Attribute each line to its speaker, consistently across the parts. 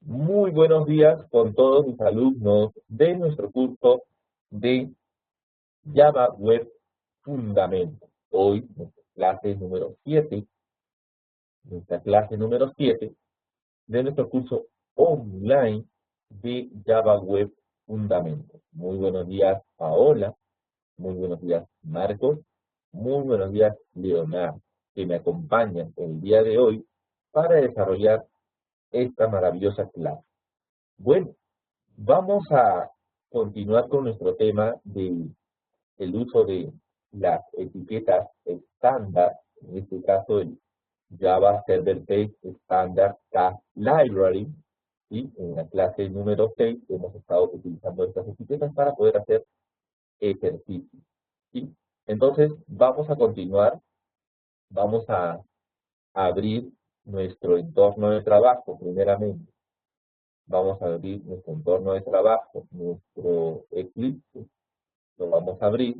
Speaker 1: Muy buenos días con todos mis alumnos de nuestro curso de Java Web Fundamentos. Hoy, nuestra clase número 7 de nuestro curso online de Java Web Fundamentos. Muy buenos días, Paola. Muy buenos días, Marcos. Muy buenos días, Leonardo, que me acompañan el día de hoy para desarrollar esta maravillosa clase. Bueno, vamos a continuar con nuestro tema de el uso de las etiquetas estándar, en este caso el Java Server Page Standard Class Library, y en la clase número 6 hemos estado utilizando estas etiquetas para poder hacer ejercicios. ¿Sí? Entonces, vamos a continuar, vamos a abrir nuestro entorno de trabajo primeramente. Vamos a abrir nuestro entorno de trabajo, nuestro Eclipse, lo vamos a abrir,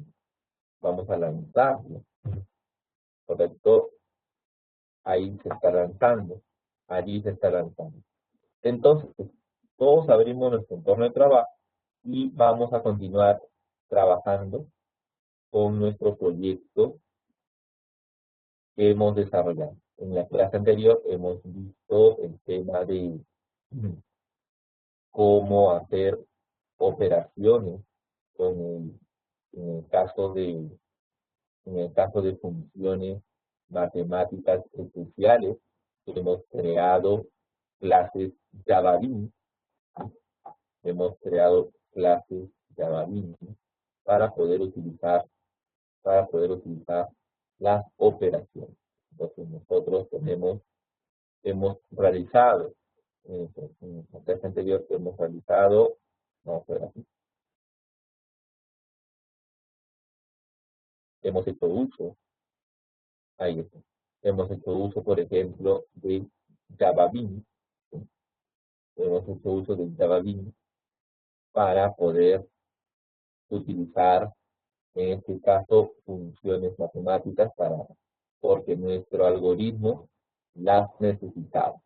Speaker 1: vamos a lanzarlo, correcto, ahí se está lanzando, allí se está lanzando. Entonces, todos abrimos nuestro entorno de trabajo y vamos a continuar trabajando con nuestro proyecto que hemos desarrollado. En la clase anterior hemos visto el tema de cómo hacer operaciones con en el caso de en el caso de funciones matemáticas especiales, hemos creado clases JavaBeans, hemos creado clases JavaBeans para poder utilizar, las operaciones. Entonces nosotros hemos realizado, en la clase anterior hemos realizado, vamos a ver aquí, hemos hecho uso, ahí está. Hemos hecho uso, por ejemplo, de JavaBeans, ¿sí? Hemos hecho uso de JavaBeans para poder utilizar, en este caso, funciones matemáticas porque nuestro algoritmo las necesitaba.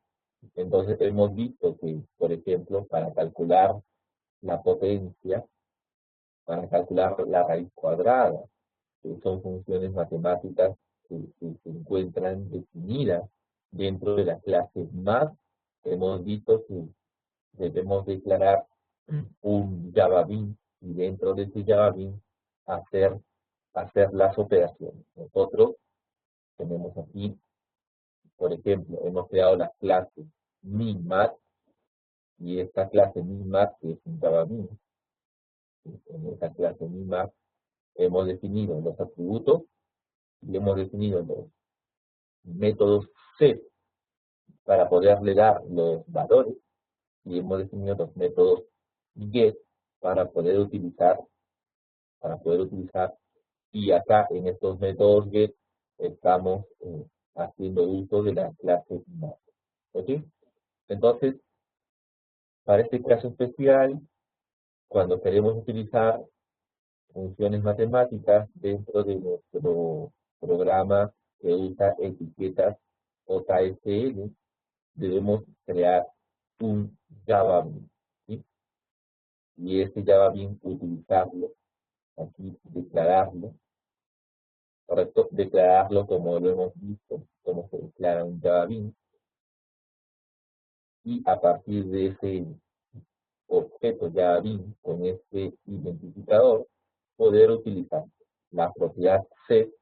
Speaker 1: Entonces hemos visto que, por ejemplo, para calcular la potencia, para calcular la raíz cuadrada, que son funciones matemáticas que se encuentran definidas dentro de la clase math, hemos visto que debemos declarar un JavaBeans y dentro de ese JavaBeans hacer, hacer las operaciones. Nosotros tenemos aquí, por ejemplo, hemos creado la clase MinMath y esta clase MinMath que es un JavaBeans. En esta clase MinMath hemos definido los atributos y hemos definido los métodos set para poderle dar los valores y hemos definido los métodos get para poder utilizar, y acá en estos métodos get estamos haciendo uso de la clase math. ¿Ok? Entonces, para este caso especial, cuando queremos utilizar funciones matemáticas dentro de nuestro programa que usa etiquetas JSL, debemos crear un JavaBeans, ¿sí? Y este JavaBeans utilizarlo, aquí declararlo, correcto, declararlo como lo hemos visto, como se declara un JavaBeans, y a partir de ese objeto JavaBeans con este identificador, poder utilizar la propiedad set,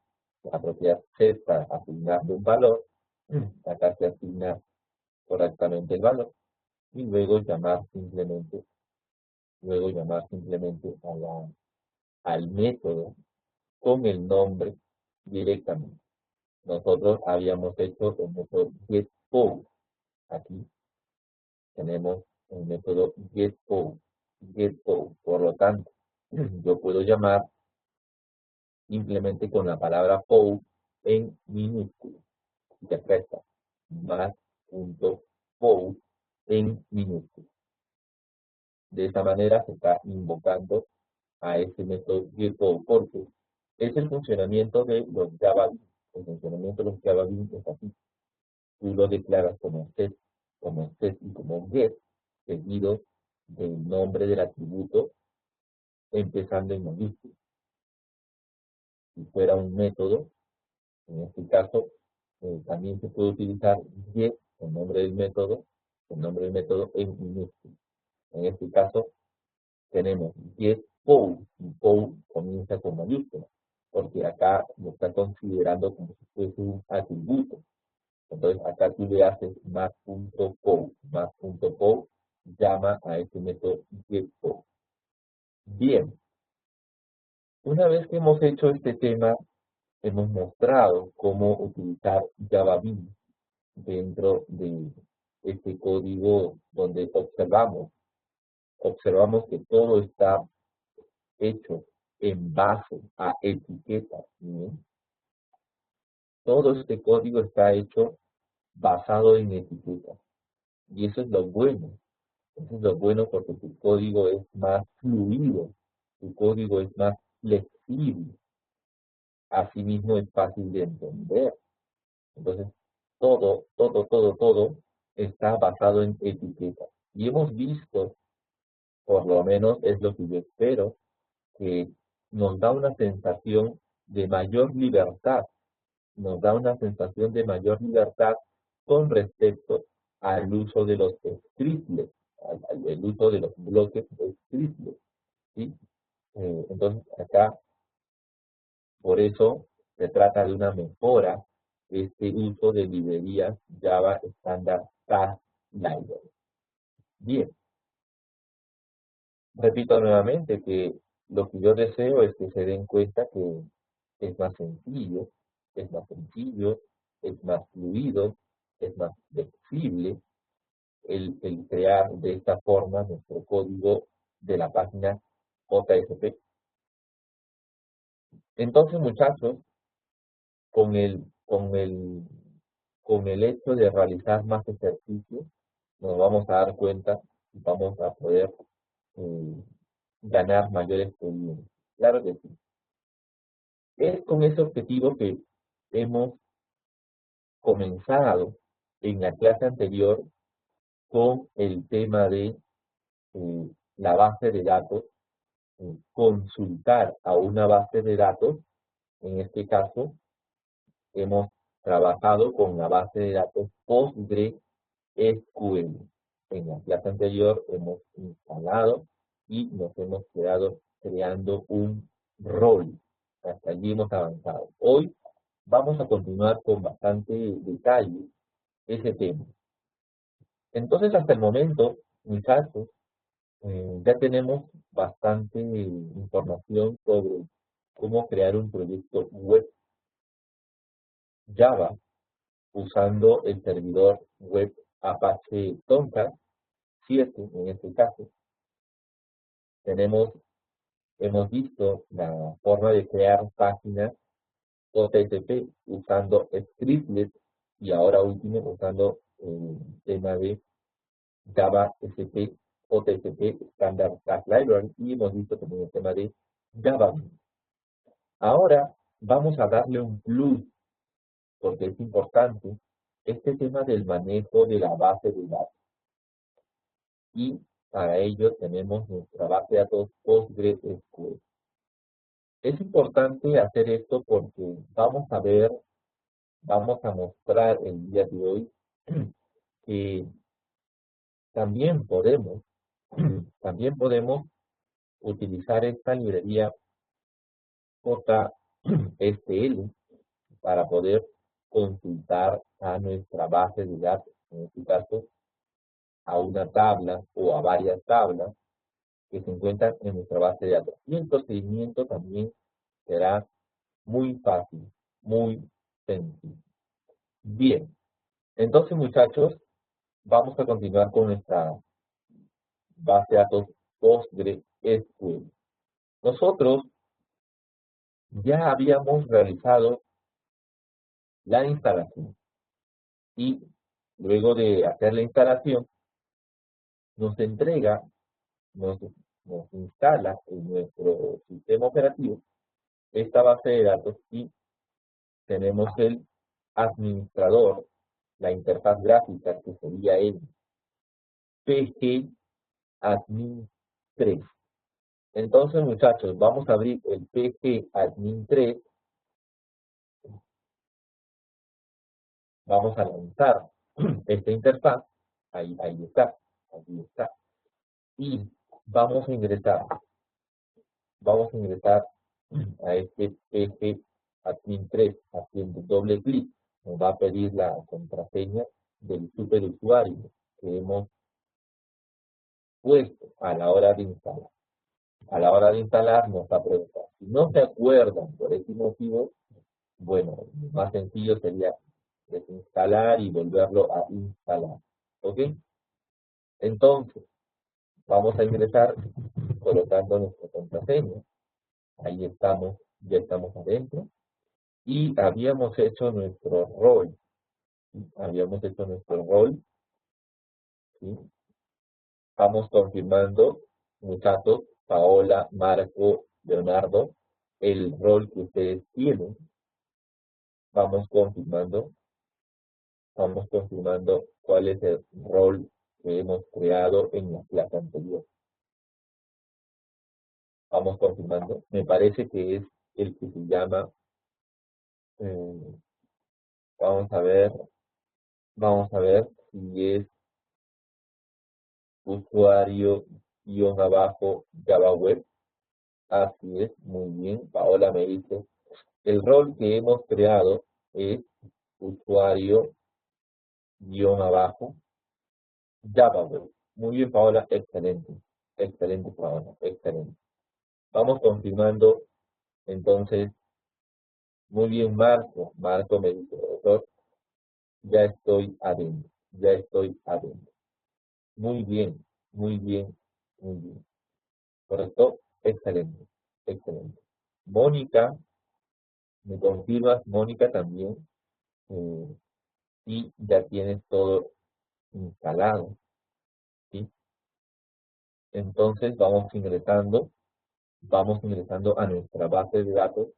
Speaker 1: para asignarle un valor, acá se asigna correctamente el valor, y luego llamar simplemente al método con el nombre directamente. Nosotros habíamos hecho el método getPost. Aquí tenemos el método getPost. Por lo tanto, yo puedo llamar simplemente con la palabra post en minúsculas. Y acá está, más punto post en minúsculas. De esta manera se está invocando a este método getPost porque es el funcionamiento de los JavaBeans. El funcionamiento de los JavaBeans es así. Tú lo declaras como set y como get, seguido del nombre del atributo empezando en mayúscula. Si fuera un método, en este caso, también se puede utilizar get, el nombre del método en minúscula. En este caso, tenemos get POW, y POW comienza con mayúscula, porque acá lo está considerando como si fuese un atributo. Entonces, acá tú le haces más.POW, más.POW llama a este método getPOW. Bien, una vez que hemos hecho este tema, hemos mostrado cómo utilizar JavaBeans dentro de este código donde observamos que todo está hecho en base a etiquetas. ¿Bien? Todo este código está hecho basado en etiquetas. Y eso es lo bueno. Eso es lo bueno porque tu código es más fluido, tu código es más flexible. Asimismo es fácil de entender. Entonces, todo está basado en etiquetas. Y hemos visto, por lo menos es lo que yo espero, que nos da una sensación de mayor libertad, nos da una sensación de mayor libertad con respecto al uso de los scriptlets, al uso de los bloques scriptlets, ¿sí? Entonces, acá, por eso, se trata de una mejora este uso de librerías Java Standard Task Library. Bien, repito nuevamente que lo que yo deseo es que se den cuenta que es más sencillo, es más sencillo, es más fluido, es más flexible el crear de esta forma nuestro código de la página JSP. Entonces, muchachos, con el, con el, con el hecho de realizar más ejercicios, nos vamos a dar cuenta y vamos a poder eh, ganar mayor experiencia. Claro que sí. Es con ese objetivo que hemos comenzado en la clase anterior con el tema de la base de datos, consultar a una base de datos. En este caso, hemos trabajado con la base de datos PostgreSQL. En la clase anterior hemos instalado y nos hemos quedado creando un rol. Hasta allí hemos avanzado. Hoy vamos a continuar con bastante detalle ese tema. Entonces, hasta el momento, muchachos, ya tenemos bastante información sobre cómo crear un proyecto web Java usando el servidor web Apache Tomcat 7 en este caso. Hemos visto la forma de crear páginas JSP usando Scriptlet y ahora último usando el tema de Java SP JSP Standard Task Library y hemos visto también el tema de Java. Ahora vamos a darle un plus porque es importante este tema del manejo de la base de datos. Y para ello tenemos nuestra base de datos PostgreSQL. Es importante hacer esto porque vamos a mostrar el día de hoy que también podemos, también podemos utilizar esta librería JSL para poder consultar a nuestra base de datos, en este caso a una tabla o a varias tablas que se encuentran en nuestra base de datos. Y el procedimiento también será muy fácil, muy sencillo. Bien, entonces muchachos, vamos a continuar con nuestra base de datos PostgreSQL. Nosotros ya habíamos realizado la instalación y luego de hacer la instalación nos entrega, nos, nos instala en nuestro sistema operativo esta base de datos y tenemos el administrador, la interfaz gráfica que sería el PG admin 3. Entonces, muchachos, vamos a abrir el PG admin 3. Vamos a lanzar esta interfaz. Ahí está. Ahí está. Y vamos a ingresar. Vamos a ingresar a este PG admin 3 haciendo doble clic. Nos va a pedir la contraseña del superusuario que hemos puesto a la hora de instalar. A la hora de instalar nos va a preguntar. Si no se acuerdan por ese motivo, bueno, lo más sencillo sería desinstalar y volverlo a instalar. ¿Ok? Entonces, vamos a ingresar colocando nuestra contraseña. Ahí estamos, ya estamos adentro. Y habíamos hecho nuestro rol. ¿Sí? Habíamos hecho nuestro rol. ¿Sí? Vamos confirmando, muchachos, Paola, Marco, Leonardo, el rol que ustedes tienen. Vamos confirmando cuál es el rol que hemos creado en la clase anterior. Vamos confirmando. Me parece que es el que se llama, eh, vamos a ver si es usuario guión abajo Java Web. Así es, muy bien. Paola me dice, el rol que hemos creado es usuario guión abajo Java Web. Muy bien, Paola, excelente. Excelente, Paola, excelente. Vamos confirmando, entonces, muy bien, Marco. Marco me dice, profesor, ya estoy adentro, ya estoy adentro. Muy bien, muy bien, muy bien. ¿Correcto? Excelente, excelente. Mónica, me confirmas, Mónica también, eh, y ya tienes todo instalado, ¿sí? Entonces vamos ingresando a nuestra base de datos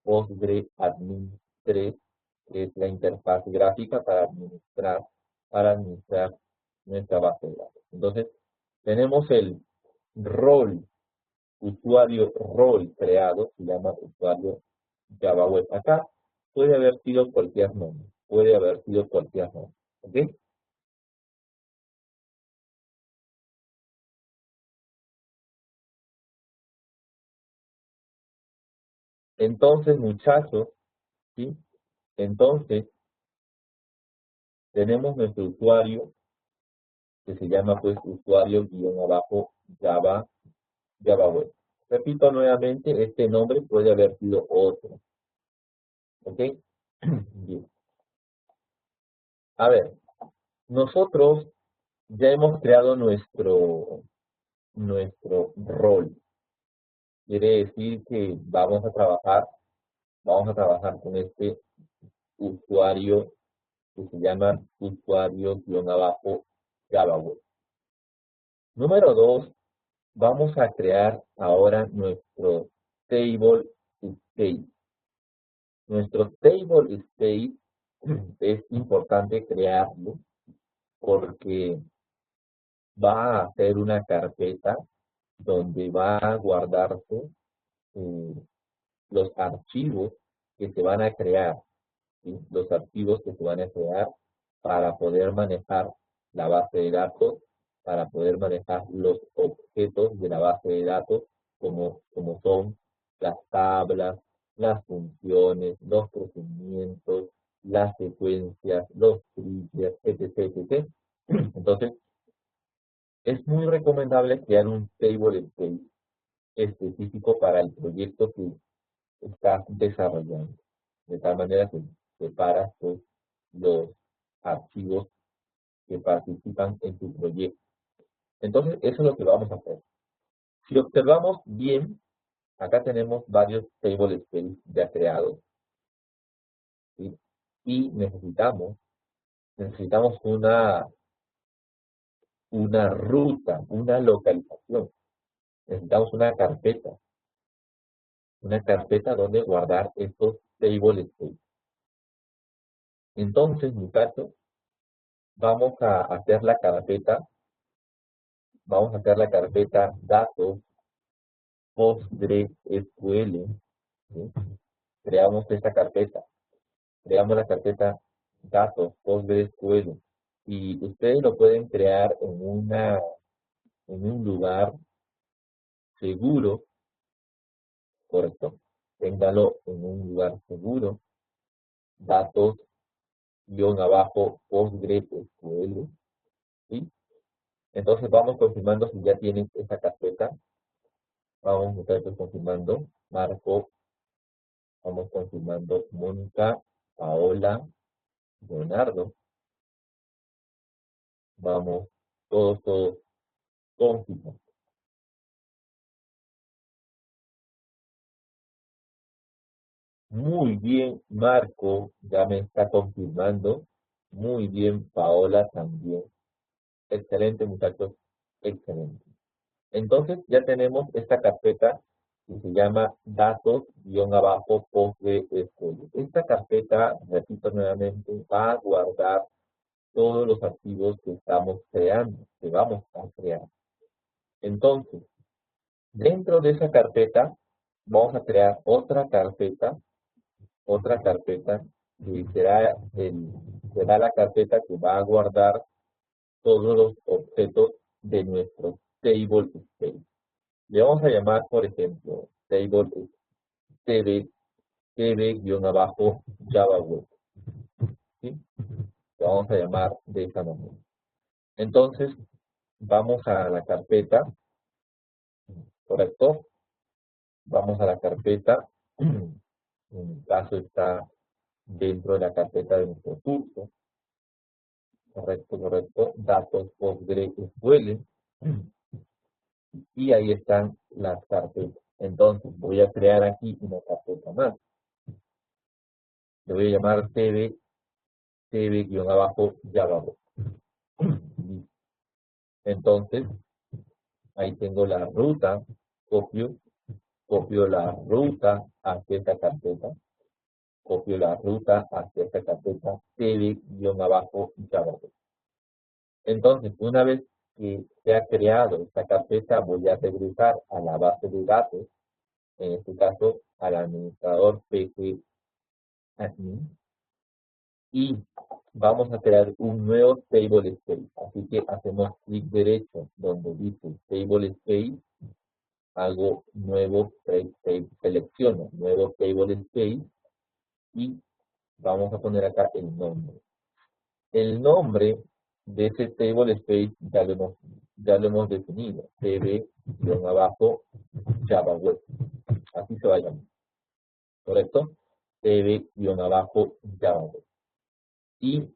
Speaker 1: PostgreAdmin 3, que es la interfaz gráfica para administrar nuestra base de datos. Entonces, tenemos el rol, usuario rol creado, se llama usuario Java Web. Acá puede haber sido cualquier nombre, puede haber sido cualquier nombre, ¿ok? Entonces, muchachos, ¿sí? Entonces, tenemos nuestro usuario que se llama pues usuario guión abajo Java Web. Repito nuevamente, este nombre puede haber sido otro. ¿Ok? Bien. A ver, nosotros ya hemos creado nuestro rol. Quiere decir que vamos a trabajar con este usuario que se llama usuario guión abajo Java Web. Número 2, vamos a crear ahora nuestro table state. Nuestro table state es importante crearlo porque va a ser una carpeta donde va a guardarse eh, los archivos que se van a crear, ¿sí? Los archivos que se van a crear para poder manejar la base de datos, para poder manejar los objetos de la base de datos, como son las tablas, las funciones, los procedimientos, las secuencias, los triggers, etc, etc. Entonces, es muy recomendable crear un table state específico para el proyecto que estás desarrollando. De tal manera que separas pues, los archivos que participan en tu proyecto. Entonces, eso es lo que vamos a hacer. Si observamos bien, acá tenemos varios table space ya creados, ¿sí? Y necesitamos una ruta, una localización. Necesitamos una carpeta donde guardar estos table space. Entonces, muchachos, vamos a hacer la carpeta, vamos a crear la carpeta datos PostgreSQL. ¿Sí? Creamos esta carpeta, creamos la carpeta datos PostgreSQL y ustedes lo pueden crear en un lugar seguro, correcto. Téngalo en un lugar seguro, datos guión abajo PostgreSQL, ¿sí? Entonces vamos confirmando si ya tienen esta carpeta. Vamos muchachos confirmando. Marco, vamos confirmando. Mónica, Paola, Leonardo. Vamos, todos confirmando. Muy bien, Marco, ya me está confirmando. Muy bien, Paola también. Excelente, muchachos. Excelente. Entonces ya tenemos esta carpeta que se llama datos-postgresql. Esta carpeta, repito nuevamente, va a guardar todos los archivos que estamos creando, que vamos a crear. Entonces, dentro de esa carpeta, vamos a crear otra carpeta que será la carpeta que va a guardar todos los objetos de nuestro table space. Le vamos a llamar, por ejemplo, table tb, tb-java web. ¿Sí? Lo vamos a llamar de esta manera. Entonces, vamos a la carpeta, ¿correcto? Vamos a la carpeta, en el caso está dentro de la carpeta de nuestro curso, correcto, datos PostgreSQL, y ahí están las carpetas. Entonces, voy a crear aquí una carpeta más. Le voy a llamar tb-java web. Entonces, ahí tengo la ruta, copio la ruta hacia esta carpeta, copio la ruta hacia esta carpeta, tb-java. Entonces, una vez que se ha creado esta carpeta, voy a regresar a la base de datos, en este caso al administrador PC admin, y vamos a crear un nuevo table space. Así que hacemos clic derecho donde dice table space, hago nuevo selecciono nuevo table space y vamos a poner acá el nombre. El nombre de ese table space ya lo hemos definido, tb-java web. Así se va a llamar, ¿correcto? tb-java web. Y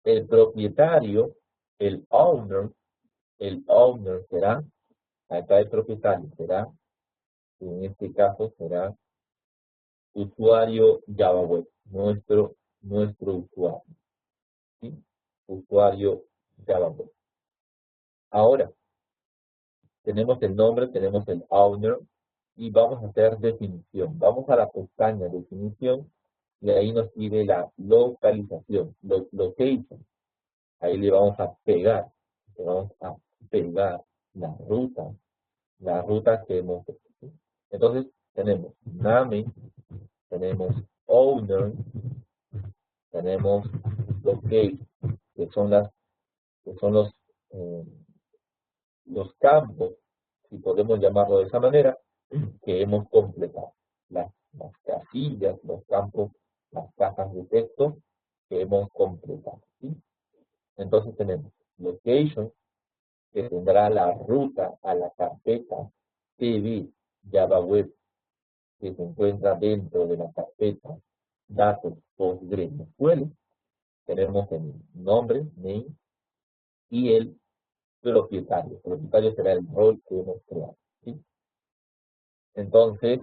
Speaker 1: el propietario, el owner será, acá el propietario será, en este caso será usuario Java Web, nuestro usuario, ¿sí? Usuario Java Web. Ahora, tenemos el nombre, tenemos el owner, y vamos a hacer definición. Vamos a la pestaña definición, y ahí nos pide la localización, location. Ahí le vamos a pegar la ruta que hemos hecho, ¿sí? Entonces, tenemos name, tenemos owner, tenemos location, que son eh, los campos, si podemos llamarlo de esa manera, que hemos completado. Las casillas, los campos, las cajas de texto que hemos completado, ¿sí? Entonces tenemos location, que tendrá la ruta a la carpeta tb Java Web que se encuentra dentro de la carpeta datos PostgreSQL. Tenemos el nombre, name, y el propietario. El propietario será el rol que hemos creado, ¿sí? Entonces,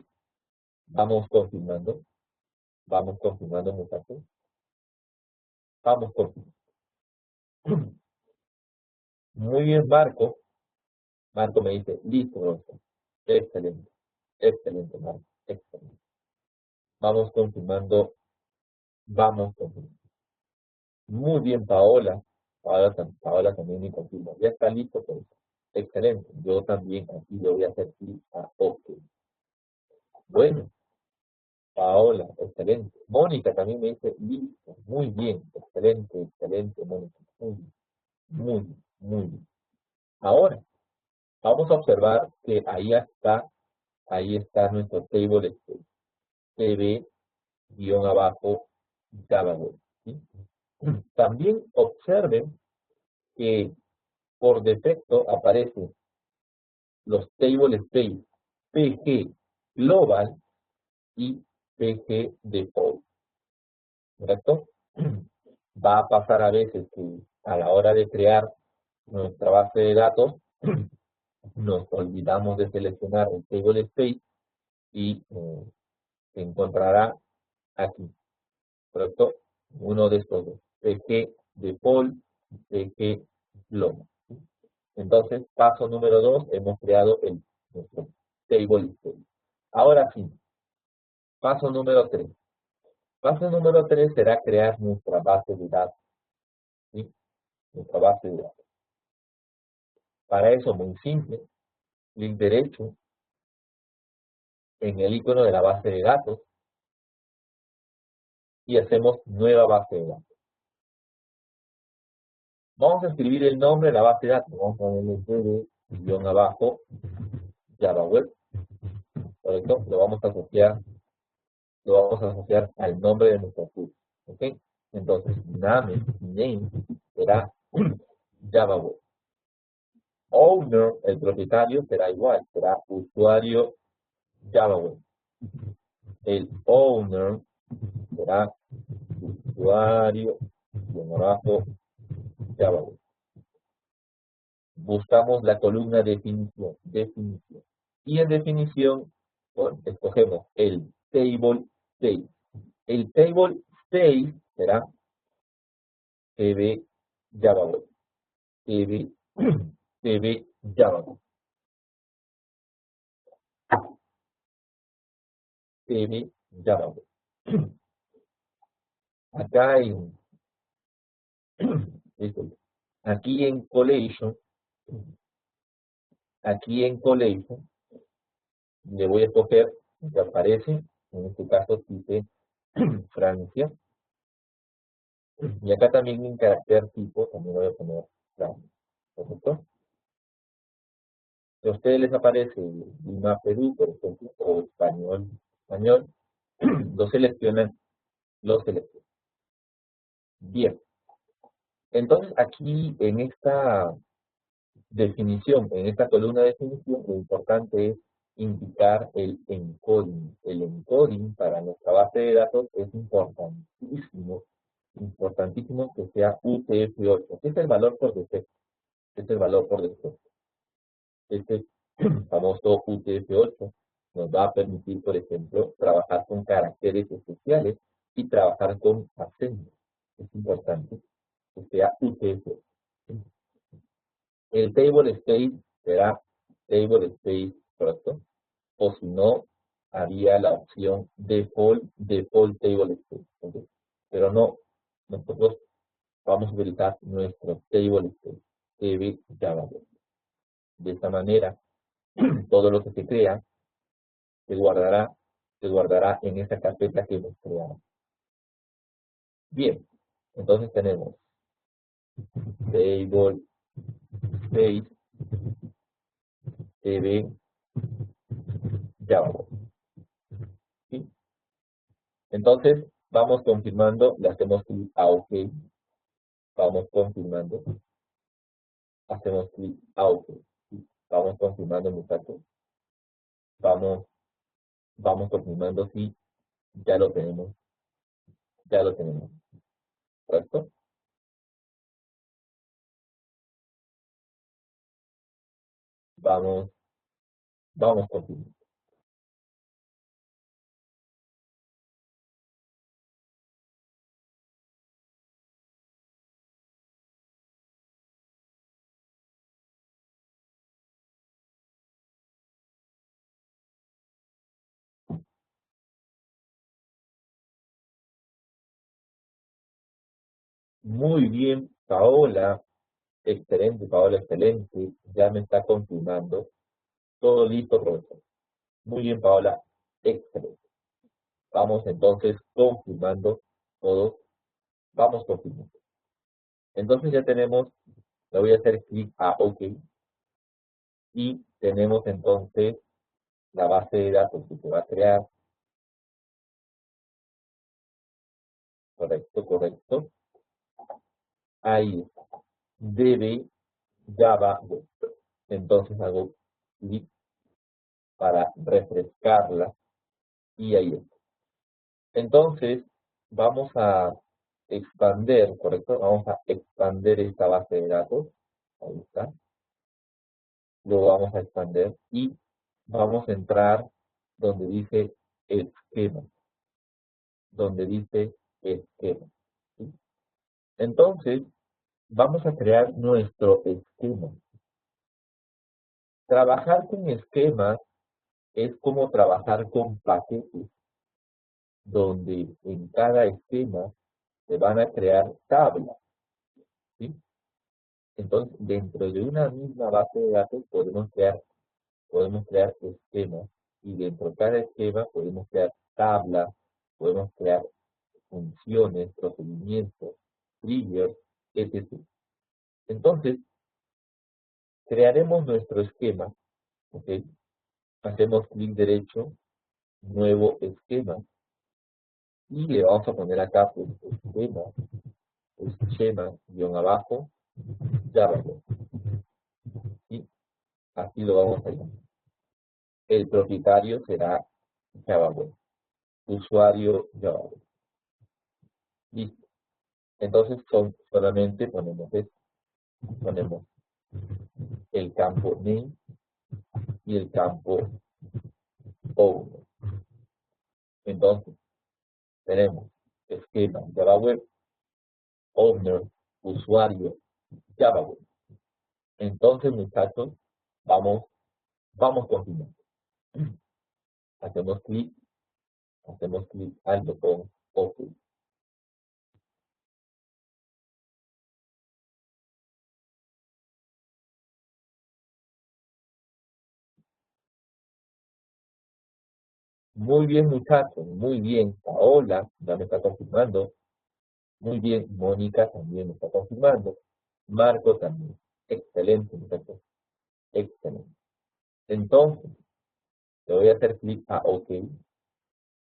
Speaker 1: vamos confirmando muchachos. Vamos confirmando. Muy bien, Marco. Marco me dice, listo, Rosa. Excelente, excelente, Marco, excelente. Vamos confirmando, vamos confirmando. Muy bien, Paola. Paola también me confirma. Ya está listo por eso. Excelente. Yo también aquí le voy a hacer clic a OK. Bueno, Paola, excelente. Mónica también me dice listo. Muy bien. Excelente, excelente, Mónica. Muy bien, muy bien, muy bien. Ahora, vamos a observar que ahí está nuestro table state. TV guión abajo Java Web, ¿sí? También observen que por defecto aparecen los table space PG Global y PG Default, ¿correcto? Va a pasar a veces que a la hora de crear nuestra base de datos nos olvidamos de seleccionar el table space y se encontrará aquí, ¿correcto? Uno de estos dos, PG Default, PG Global. Entonces, paso número 2, hemos creado nuestro table state. Ahora sí, paso número 3. Paso número 3 será crear nuestra base de datos, ¿sí? Nuestra base de datos. Para eso, muy simple, clic derecho en el icono de la base de datos y hacemos nueva base de datos. Vamos a escribir el nombre de la base de datos. Vamos a ponerle guión abajo Java Web, ¿correcto? Lo vamos a asociar al nombre de nuestro curso, ¿ok? Entonces, name será Java Web. Owner, el propietario, será igual, será usuario Java Web. El owner será usuario, y abajo, Java Web. Buscamos la columna definición. Y en definición, bueno, escogemos el table state. El table state será tb Java Web. tb Java Web. tb Java Web. Acá en, aquí en Collation, le voy a escoger, que aparece, en este caso dice Francia, y acá también en carácter tipo, también voy a poner Francia, ¿correcto? Si a ustedes les aparece Lima, Perú, por ejemplo, o español, lo seleccionan, Bien, entonces aquí en esta definición, en esta columna de definición, lo importante es indicar el encoding. El encoding para nuestra base de datos es importantísimo que sea UTF-8. Este es el valor por defecto. Este famoso UTF-8 nos va a permitir, por ejemplo, trabajar con caracteres especiales y trabajar con acentos. Es importante que sea UTF-8. El table state será table state, ¿correcto? O si no, había la opción default table state. ¿Okay? Pero no, nosotros vamos a utilizar nuestro table state, tb Java. De esta manera, todo lo que se crea se guardará en esa carpeta que hemos creado. Bien, entonces tenemos table state tb Java. ¿Sí? Entonces, vamos confirmando, le hacemos clic a OK, vamos confirmando, hacemos clic a OK, ¿sí? Vamos confirmando, muchachos, vamos, vamos confirmando si ya lo tenemos, ¿correcto? Vamos confirmando. Muy bien, Paola, Excelente, Paola, excelente. Ya me está confirmando. Todo listo, profesor. Muy bien, Paola. Excelente. Vamos entonces confirmando todo. Vamos confirmando. Entonces ya tenemos, le voy a hacer clic a OK y tenemos entonces la base de datos que se va a crear. Correcto, correcto. Ahí está. DB Java Web. Entonces hago clic para refrescarla y ahí está. Entonces vamos a expander, ¿correcto? Vamos a expander esta base de datos. Ahí está. Lo vamos a expander y vamos a entrar donde dice esquema. Donde dice esquema. ¿Sí? Entonces, vamos a crear nuestro esquema. Trabajar con esquemas es como trabajar con paquetes, donde en cada esquema se van a crear tablas, ¿sí? Entonces, dentro de una misma base de datos podemos crear esquemas, y dentro de cada esquema podemos crear tablas, podemos crear funciones, procedimientos, triggers, etc. Entonces, crearemos nuestro esquema, ¿ok? Hacemos clic derecho, nuevo esquema, y le vamos a poner acá, pues, esquema, guión abajo, Java. Y así lo vamos a llamar. El propietario será Java Web. Usuario Java Web. Listo. Entonces solamente ponemos esto. Ponemos el campo name y el campo owner. Entonces tenemos esquema Java Web, owner, usuario Java Web. Entonces, muchachos, vamos continuando. Hacemos clic al botón OK. Muy bien, muchachos, muy bien. Paola ya me está confirmando. Muy bien, Mónica también me está confirmando. Marco también. Excelente, muchachos. Excelente. Entonces, le voy a hacer clic a OK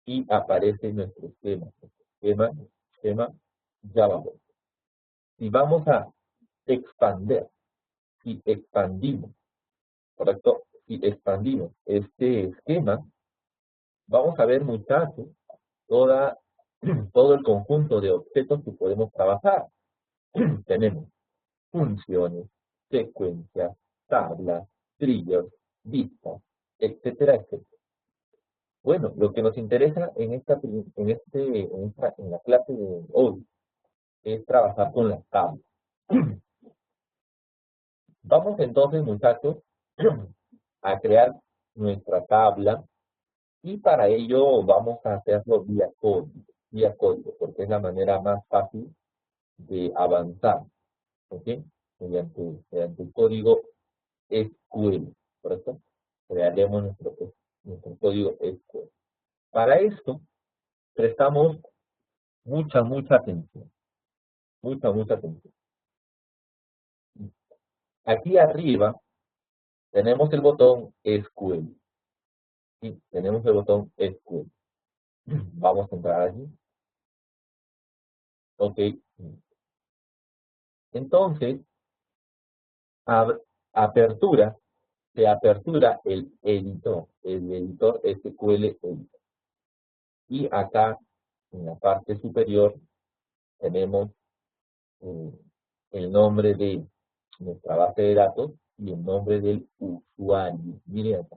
Speaker 1: y aparece nuestro esquema. Esquema Java Web. Y vamos a expander. Si expandimos, ¿correcto? Si expandimos este esquema, vamos a ver, muchachos, todo el conjunto de objetos que podemos trabajar. Tenemos funciones, secuencias, tablas, triggers, vistas, etcétera, etcétera. Bueno, lo que nos interesa en la clase de hoy es trabajar con las tablas. Vamos entonces, muchachos, a crear nuestra tabla, y para ello vamos a hacerlo vía código, porque es la manera más fácil de avanzar, ¿ok? Mediante el código SQL, ¿correcto? Crearemos nuestro código SQL. Para esto, prestamos mucha atención, mucha atención. Aquí arriba tenemos el botón SQL, ¿sí? Tenemos el botón SQL. Vamos a entrar allí. Ok. Entonces, apertura, se apertura el editor SQL Editor. Y acá, en la parte superior, tenemos eh, el nombre de nuestra base de datos y el nombre del usuario. Miren acá,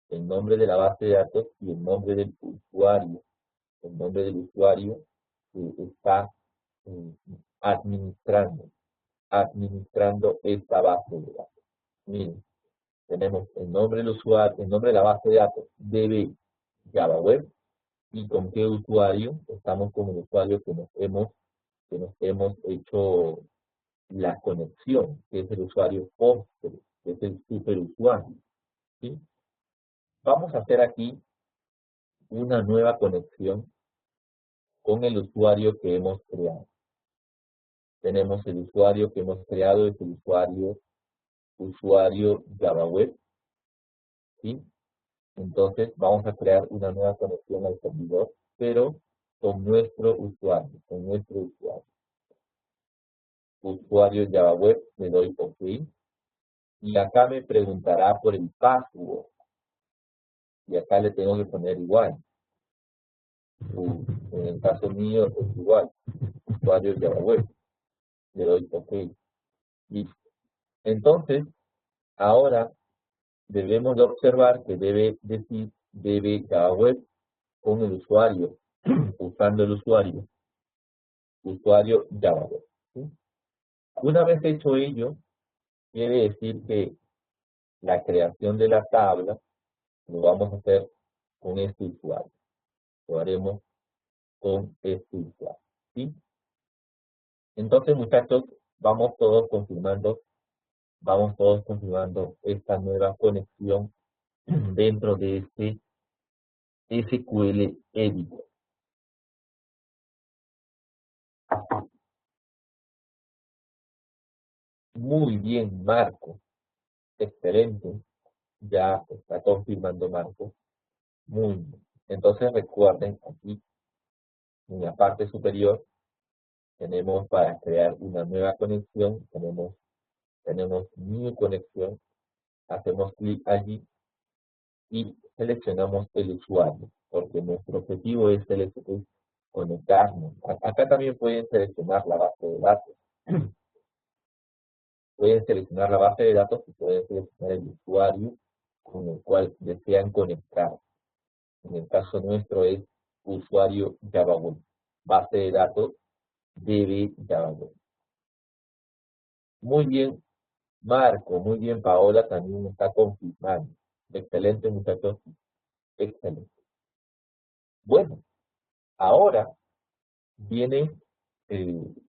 Speaker 1: el nombre de la base de datos y el nombre del usuario. El nombre del usuario está eh, administrando esta base de datos. Miren, tenemos el nombre del usuario, el nombre de la base de datos, DB Java Web, y con qué usuario. Estamos con el usuario que nos hemos hecho la conexión, que es el usuario postre, que es el superusuario, ¿sí? Vamos a hacer aquí una nueva conexión con el usuario que hemos creado. Tenemos el usuario que hemos creado, es el usuario Java Web, ¿sí? Entonces vamos a crear una nueva conexión al servidor, pero con nuestro usuario, Usuario Java Web, le doy OK, y acá me preguntará por el password, y acá le tengo que poner igual. En el caso mío es igual, usuario Java Web, le doy OK. Listo. Entonces, ahora debemos de observar que debe decir Java Web con el usuario, usando el usuario Java Web, ¿sí? Una vez hecho ello, quiere decir que la creación de la tabla lo vamos a hacer con este usuario. Lo haremos con este usuario, ¿sí? Entonces, muchachos, vamos todos confirmando esta nueva conexión dentro de este SQL Editor. Muy bien, Marco. Excelente. Ya está confirmando Marco. Muy bien. Entonces recuerden, aquí en la parte superior tenemos para crear una nueva conexión, tenemos New Conexión, hacemos clic allí y seleccionamos el usuario, porque nuestro objetivo es conectarnos. Acá también pueden seleccionar la base de datos. Pueden seleccionar la base de datos y pueden seleccionar el usuario con el cual desean conectar. En el caso nuestro es usuario Java Web. Base de datos DB Java Web. Muy bien, Marco. Muy bien, Paola también está confirmando. Excelente, muchachos. Excelente. Bueno, ahora viene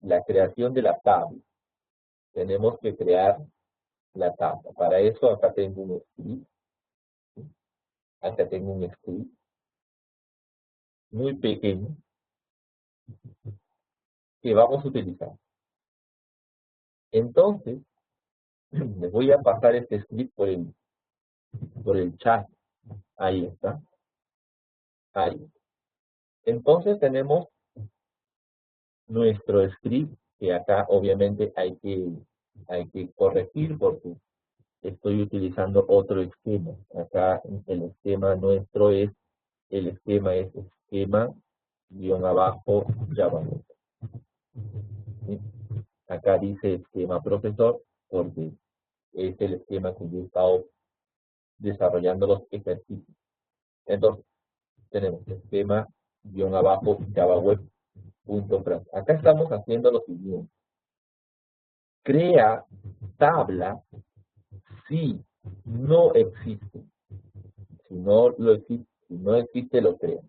Speaker 1: la creación de la tabla. Tenemos que crear la tabla. Para eso acá tengo un script. Acá tengo un script muy pequeño que vamos a utilizar. Entonces, les voy a pasar este script por el chat. Ahí está. Ahí. Entonces tenemos nuestro script, que acá obviamente hay que corregir porque estoy utilizando otro esquema. Acá el esquema nuestro es, esquema guión abajo Java. ¿Sí? Acá dice esquema profesor porque es el esquema que yo he estado desarrollando los ejercicios. Entonces, tenemos esquema guión abajo Java Web punto frase. Acá estamos haciendo lo siguiente. Crea tabla si no existe. Si no existe, lo crea.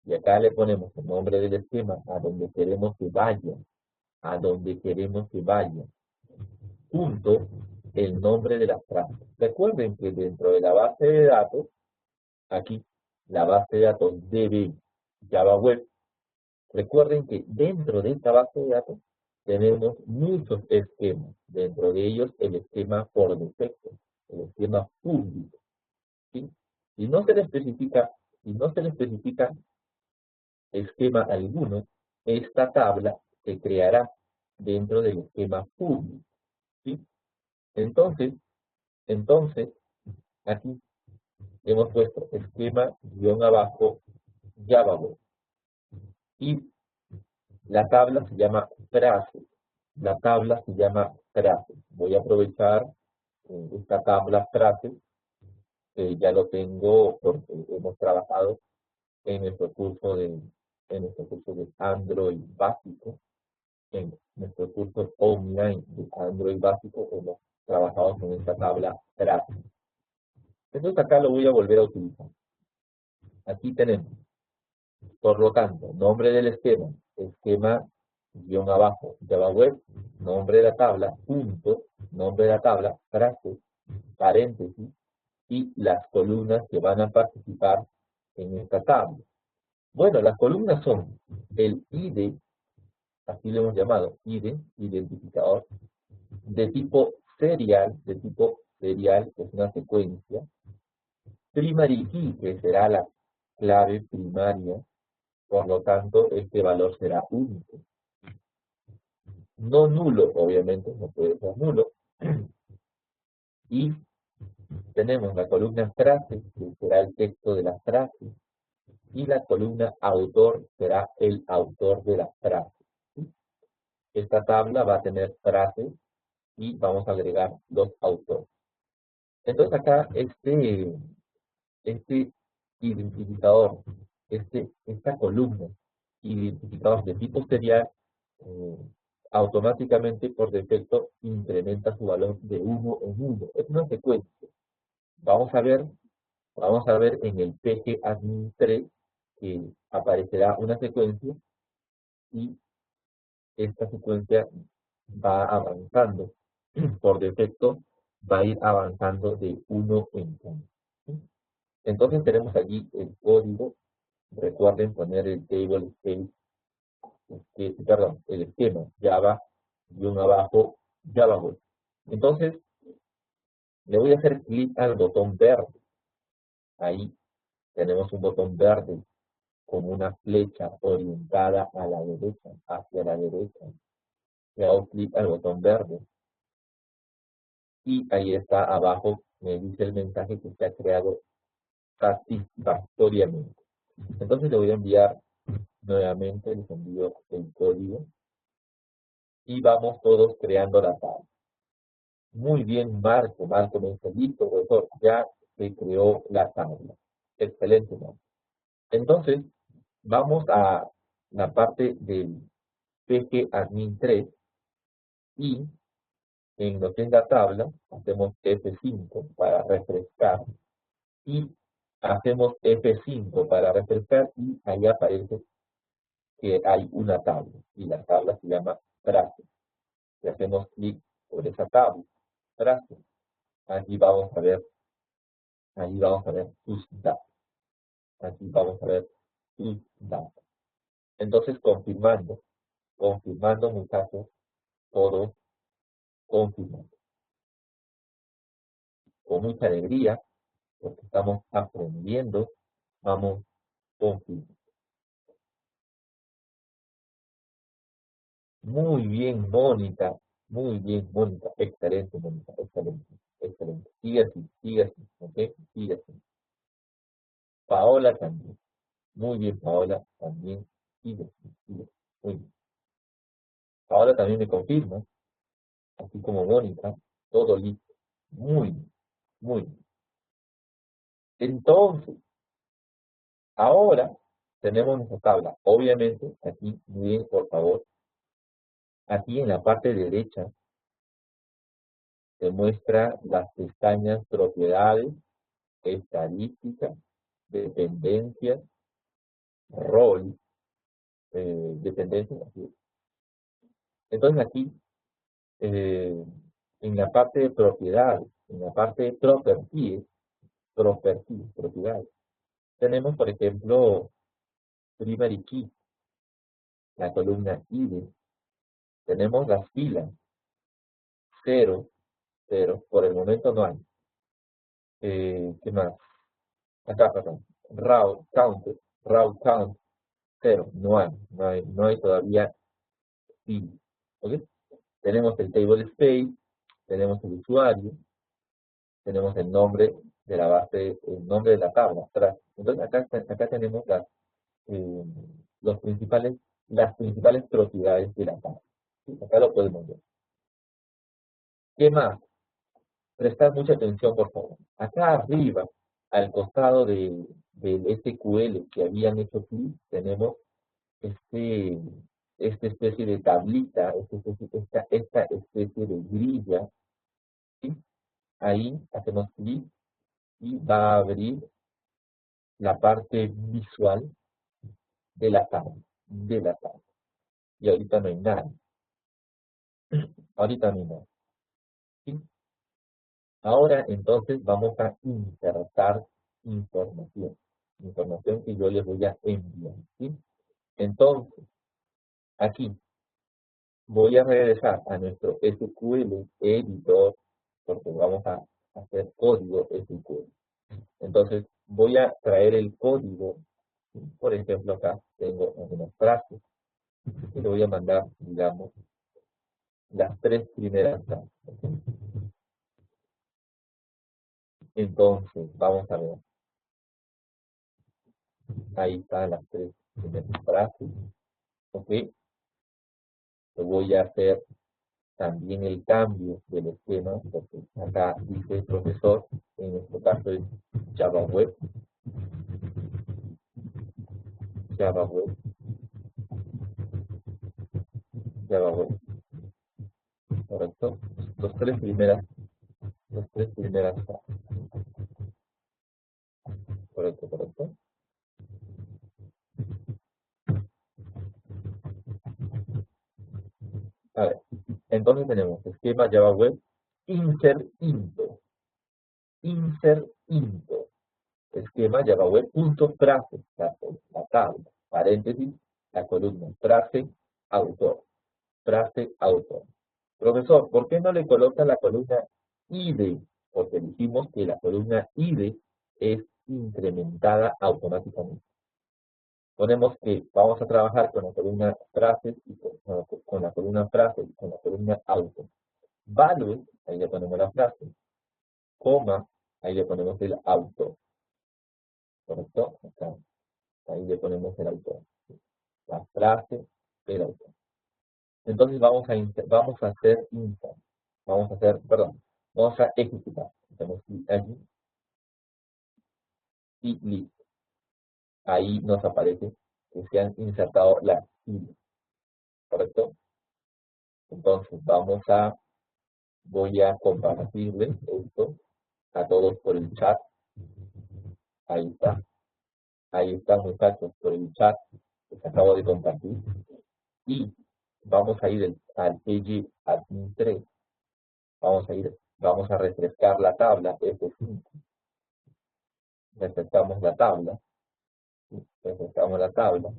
Speaker 1: Y acá le ponemos el nombre del esquema a donde queremos que vaya. A donde queremos que vaya. Punto el nombre de la frase. Recuerden que dentro de la base de datos, aquí, la base de datos DB Java Web, recuerden que dentro de esta base de datos tenemos muchos esquemas. Dentro de ellos el esquema por defecto, el esquema público. ¿Sí? Si no se le especifica esquema alguno, esta tabla se creará dentro del esquema público. ¿Sí? Entonces, aquí hemos puesto esquema guión abajo Java Web. Y la tabla se llama frase. La tabla se llama frase. Voy a aprovechar esta tabla frase, que ya lo tengo porque hemos trabajado en nuestro curso de Android básico, en nuestro curso online de Android básico, hemos trabajado con esta tabla frase. Entonces acá lo voy a volver a utilizar. Aquí tenemos, por lo tanto, nombre del esquema, esquema guión abajo, Java Web, nombre de la tabla, punto, nombre de la tabla, frase, paréntesis, y las columnas que van a participar en esta tabla. Bueno, las columnas son el ID, así lo hemos llamado, ID, identificador, de tipo serial, que es una secuencia, primary key, que será la clave primaria, por lo tanto, este valor será único. No nulo, obviamente, no puede ser nulo. Y tenemos la columna frase, que será el texto de la frase, y la columna autor será el autor de la frase. Esta tabla va a tener frases y vamos a agregar los autores. Entonces acá este identificador, esta columna, identificador de tipo serial, eh, automáticamente por defecto incrementa su valor de 1 en 1. Es una secuencia. Vamos a ver, vamos a ver en el PG-admin 3 que aparecerá una secuencia y esta secuencia va avanzando. Por defecto va a ir avanzando de 1 en 1. Entonces tenemos allí el código. Recuerden poner el table space, perdón, el esquema Java, guión abajo, Java Web. Entonces, le voy a hacer clic al botón verde. Ahí tenemos un botón verde con una flecha orientada a la derecha, hacia la derecha. Le hago clic al botón verde. Y ahí está abajo, me dice el mensaje que se ha creado satisfactoriamente. Entonces le voy a enviar nuevamente, les envío el código y vamos todos creando la tabla. Muy bien, Marco me dice, listo, profesor, ya se creó la tabla. Excelente, Marco. Entonces, vamos a la parte del PG-admin 3 y en lo que es la tabla, hacemos F5 para refrescar y hacemos F5 para refrescar y ahí aparece que hay una tabla y la tabla se llama frase. Si hacemos clic sobre esa tabla, frase, allí vamos a ver sus datos. Aquí vamos a ver sus datos. Entonces, confirmando muchachos, todos confirmando. Con mucha alegría, porque estamos aprendiendo, vamos confirmando. Muy bien, Mónica. Muy bien, Mónica. Excelente, Mónica. Excelente. Excelente. Sigue así, ¿ok? Sigue así. Paola también. Muy bien, Paola también. Sigue así, sigue así. Muy bien. Paola también me confirma, así como Mónica. Todo listo. Muy bien, muy bien. Entonces, ahora tenemos nuestra tabla. Obviamente, aquí, miren, por favor, aquí en la parte derecha se muestra las pestañas propiedades, estadísticas, dependencias, rol, dependencias. Así es. Entonces aquí, eh, en la parte de propiedades, en la parte de propiedades, tenemos, por ejemplo, primary key, la columna ID, tenemos las filas, 0, 0, por el momento no hay. ¿Qué más? Acá, perdón. Raw count, 0, no hay todavía filas. ¿Ok? Tenemos el table space, tenemos el usuario, tenemos el nombre de la base, el nombre de la tabla atrás. Entonces acá tenemos eh, las principales propiedades de la tabla. ¿Sí? Acá lo podemos ver. ¿Qué más? Prestar mucha atención, por favor. Acá arriba, al costado del SQL que habían hecho clic, tenemos este, esta especie de tablita, esta especie de grilla, ¿sí? Ahí hacemos clic y va a abrir la parte visual de la tabla, y ahorita no hay nada. Ahorita no hay nada. ¿Sí? Ahora entonces vamos a insertar información. Información que yo les voy a enviar. ¿Sí? Entonces, aquí voy a regresar a nuestro SQL editor porque vamos a hacer código SQL. Entonces voy a traer el código. Por ejemplo, acá tengo algunas frases y le voy a mandar, digamos, las tres primeras frases. Entonces, vamos a ver. Ahí están las tres primeras frases. Ok. Yo voy a hacer también el cambio del esquema, porque acá dice profesor, en nuestro caso es Java Web, Java Web, Java Web, ¿correcto? Los tres primeras frases, correcto, correcto. A ver, entonces tenemos esquema Java Web, insert into, insert into, esquema Java Web punto frase, la tabla, paréntesis, la columna, frase autor. Profesor, ¿por qué no le coloca la columna ID? Porque dijimos que la columna ID es incrementada automáticamente. Ponemos que vamos a trabajar con la columna frases y con la columna frases y con la columna auto. Value, ahí le ponemos la frase, coma, ahí le ponemos el autor, ¿correcto? Acá, ahí le ponemos el autor, la frase, el autor. Entonces vamos a hacer insert, vamos a ejecutar. Hacemos clic allí y listo. Ahí nos aparece que se han insertado las filas, ¿correcto? Entonces voy a compartirles esto a todos por el chat. Ahí está. Ahí están, muchachos, por el chat que se acabo de compartir. Y vamos a ir al pg admin 3. Vamos a refrescar la tabla F5. Refrescamos la tabla. Refrescamos la tabla.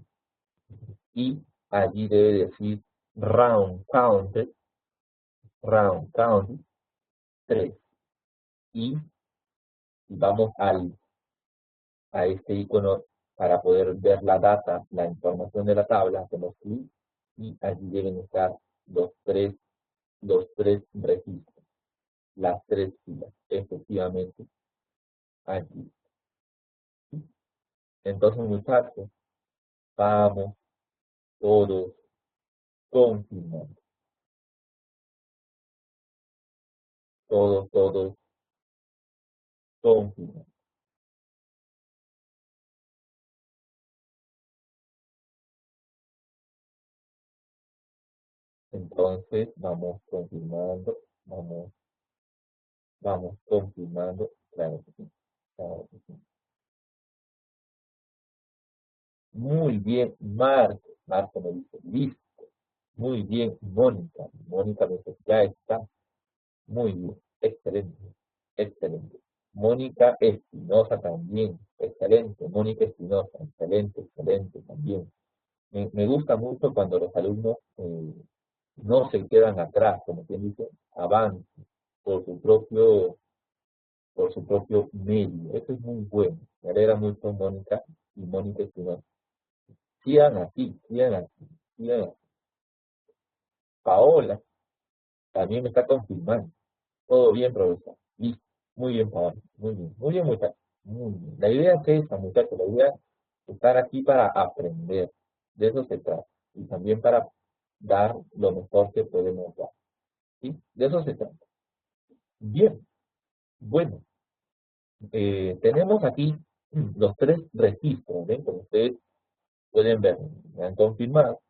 Speaker 1: Y allí debe decir round count 3. Y vamos a este icono para poder ver la data, la información de la tabla, hacemos clic y allí deben estar los tres registros, las tres filas, efectivamente, allí. Entonces, muchachos, vamos todos confirmando, todos confirmando. Entonces, vamos confirmando, claro que sí, claro que sí. Muy bien, Marco me dice, listo. Muy bien, Mónica. Mónica me dice, ya está. Muy bien, excelente, excelente. Mónica Espinosa también, excelente. Mónica Espinosa, excelente, excelente también. Me gusta mucho cuando los alumnos no se quedan atrás, como quien dice, avanzan por su propio medio. Eso es muy bueno. Me alegra mucho Mónica y Mónica Espinosa. Sigan así, sigan así, sigan así. Paola también me está confirmando. Todo bien, profesor. Listo. Muy bien, Paola. Muy bien, muchachos. Muy bien. La idea es esta, muchachos. La idea es estar aquí para aprender. De eso se trata. Y también para dar lo mejor que podemos dar. ¿Sí? De eso se trata. Bien. Bueno, tenemos aquí los tres registros. ¿Ven? Como ustedes pueden ver, me han confirmado.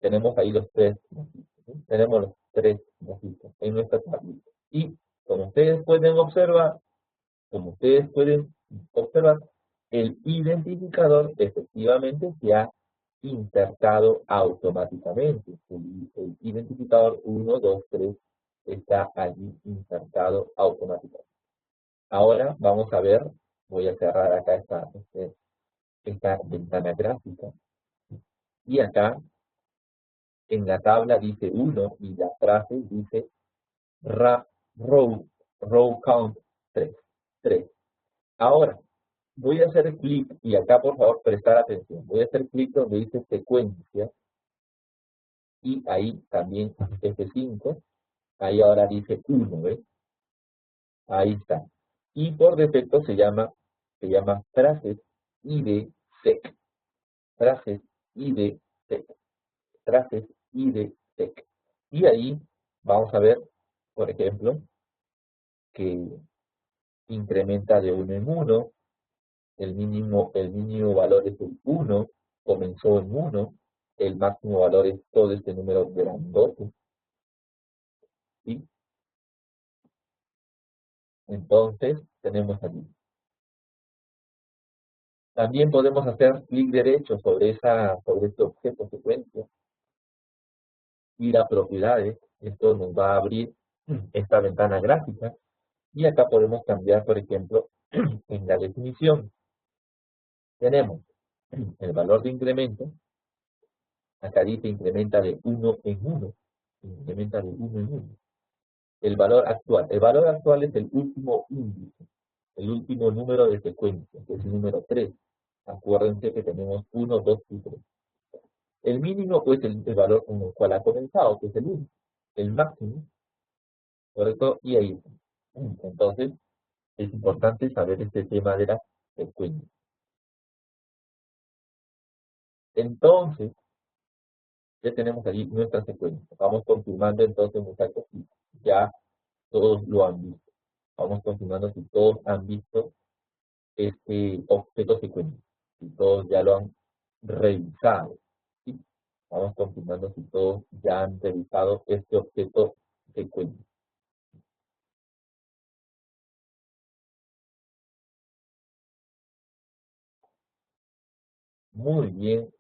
Speaker 1: Tenemos ahí los tres registros. ¿Sí? Tenemos los tres registros en nuestra tablita. Y como ustedes pueden observar, el identificador efectivamente se ha insertado automáticamente. El identificador 1, 2, 3 está allí insertado automáticamente. Ahora vamos a ver, voy a cerrar acá esta ventana gráfica. Y acá en la tabla dice 1 y la frase dice row, row count 3. 3. Ahora, voy a hacer clic, y acá por favor prestar atención, voy a hacer clic donde dice secuencia, y ahí también F5, ahí ahora dice 1, ¿ves? Ahí está. Y por defecto se llama frases ID sec, frases ID sec, frases ID sec. Y ahí vamos a ver, por ejemplo, que incrementa de 1 en 1, el mínimo valor es el 1, comenzó en 1, el máximo valor es todo este número grandote, ¿sí? Entonces, tenemos aquí. También podemos hacer clic derecho sobre este objeto secuencia, ir a propiedades, esto nos va a abrir esta ventana gráfica, y acá podemos cambiar, por ejemplo, en la definición. Tenemos el valor de incremento, acá dice incrementa de 1 en 1, incrementa de 1 en 1. El valor actual es el último índice, el último número de secuencia, que es el número 3. Acuérdense que tenemos 1, 2 y 3. El mínimo, pues, el valor con el cual ha comenzado, que es el 1. El máximo, ¿correcto? Y ahí. Entonces, es importante saber este tema de la secuencia. Entonces, ya tenemos allí nuestra secuencia. Vamos confirmando entonces, muchachos, si ya todos lo han visto. Vamos confirmando si todos han visto este objeto secuencia. Si todos ya lo han revisado. ¿Sí? Vamos confirmando si todos ya han revisado este objeto secuencia. Muy bien,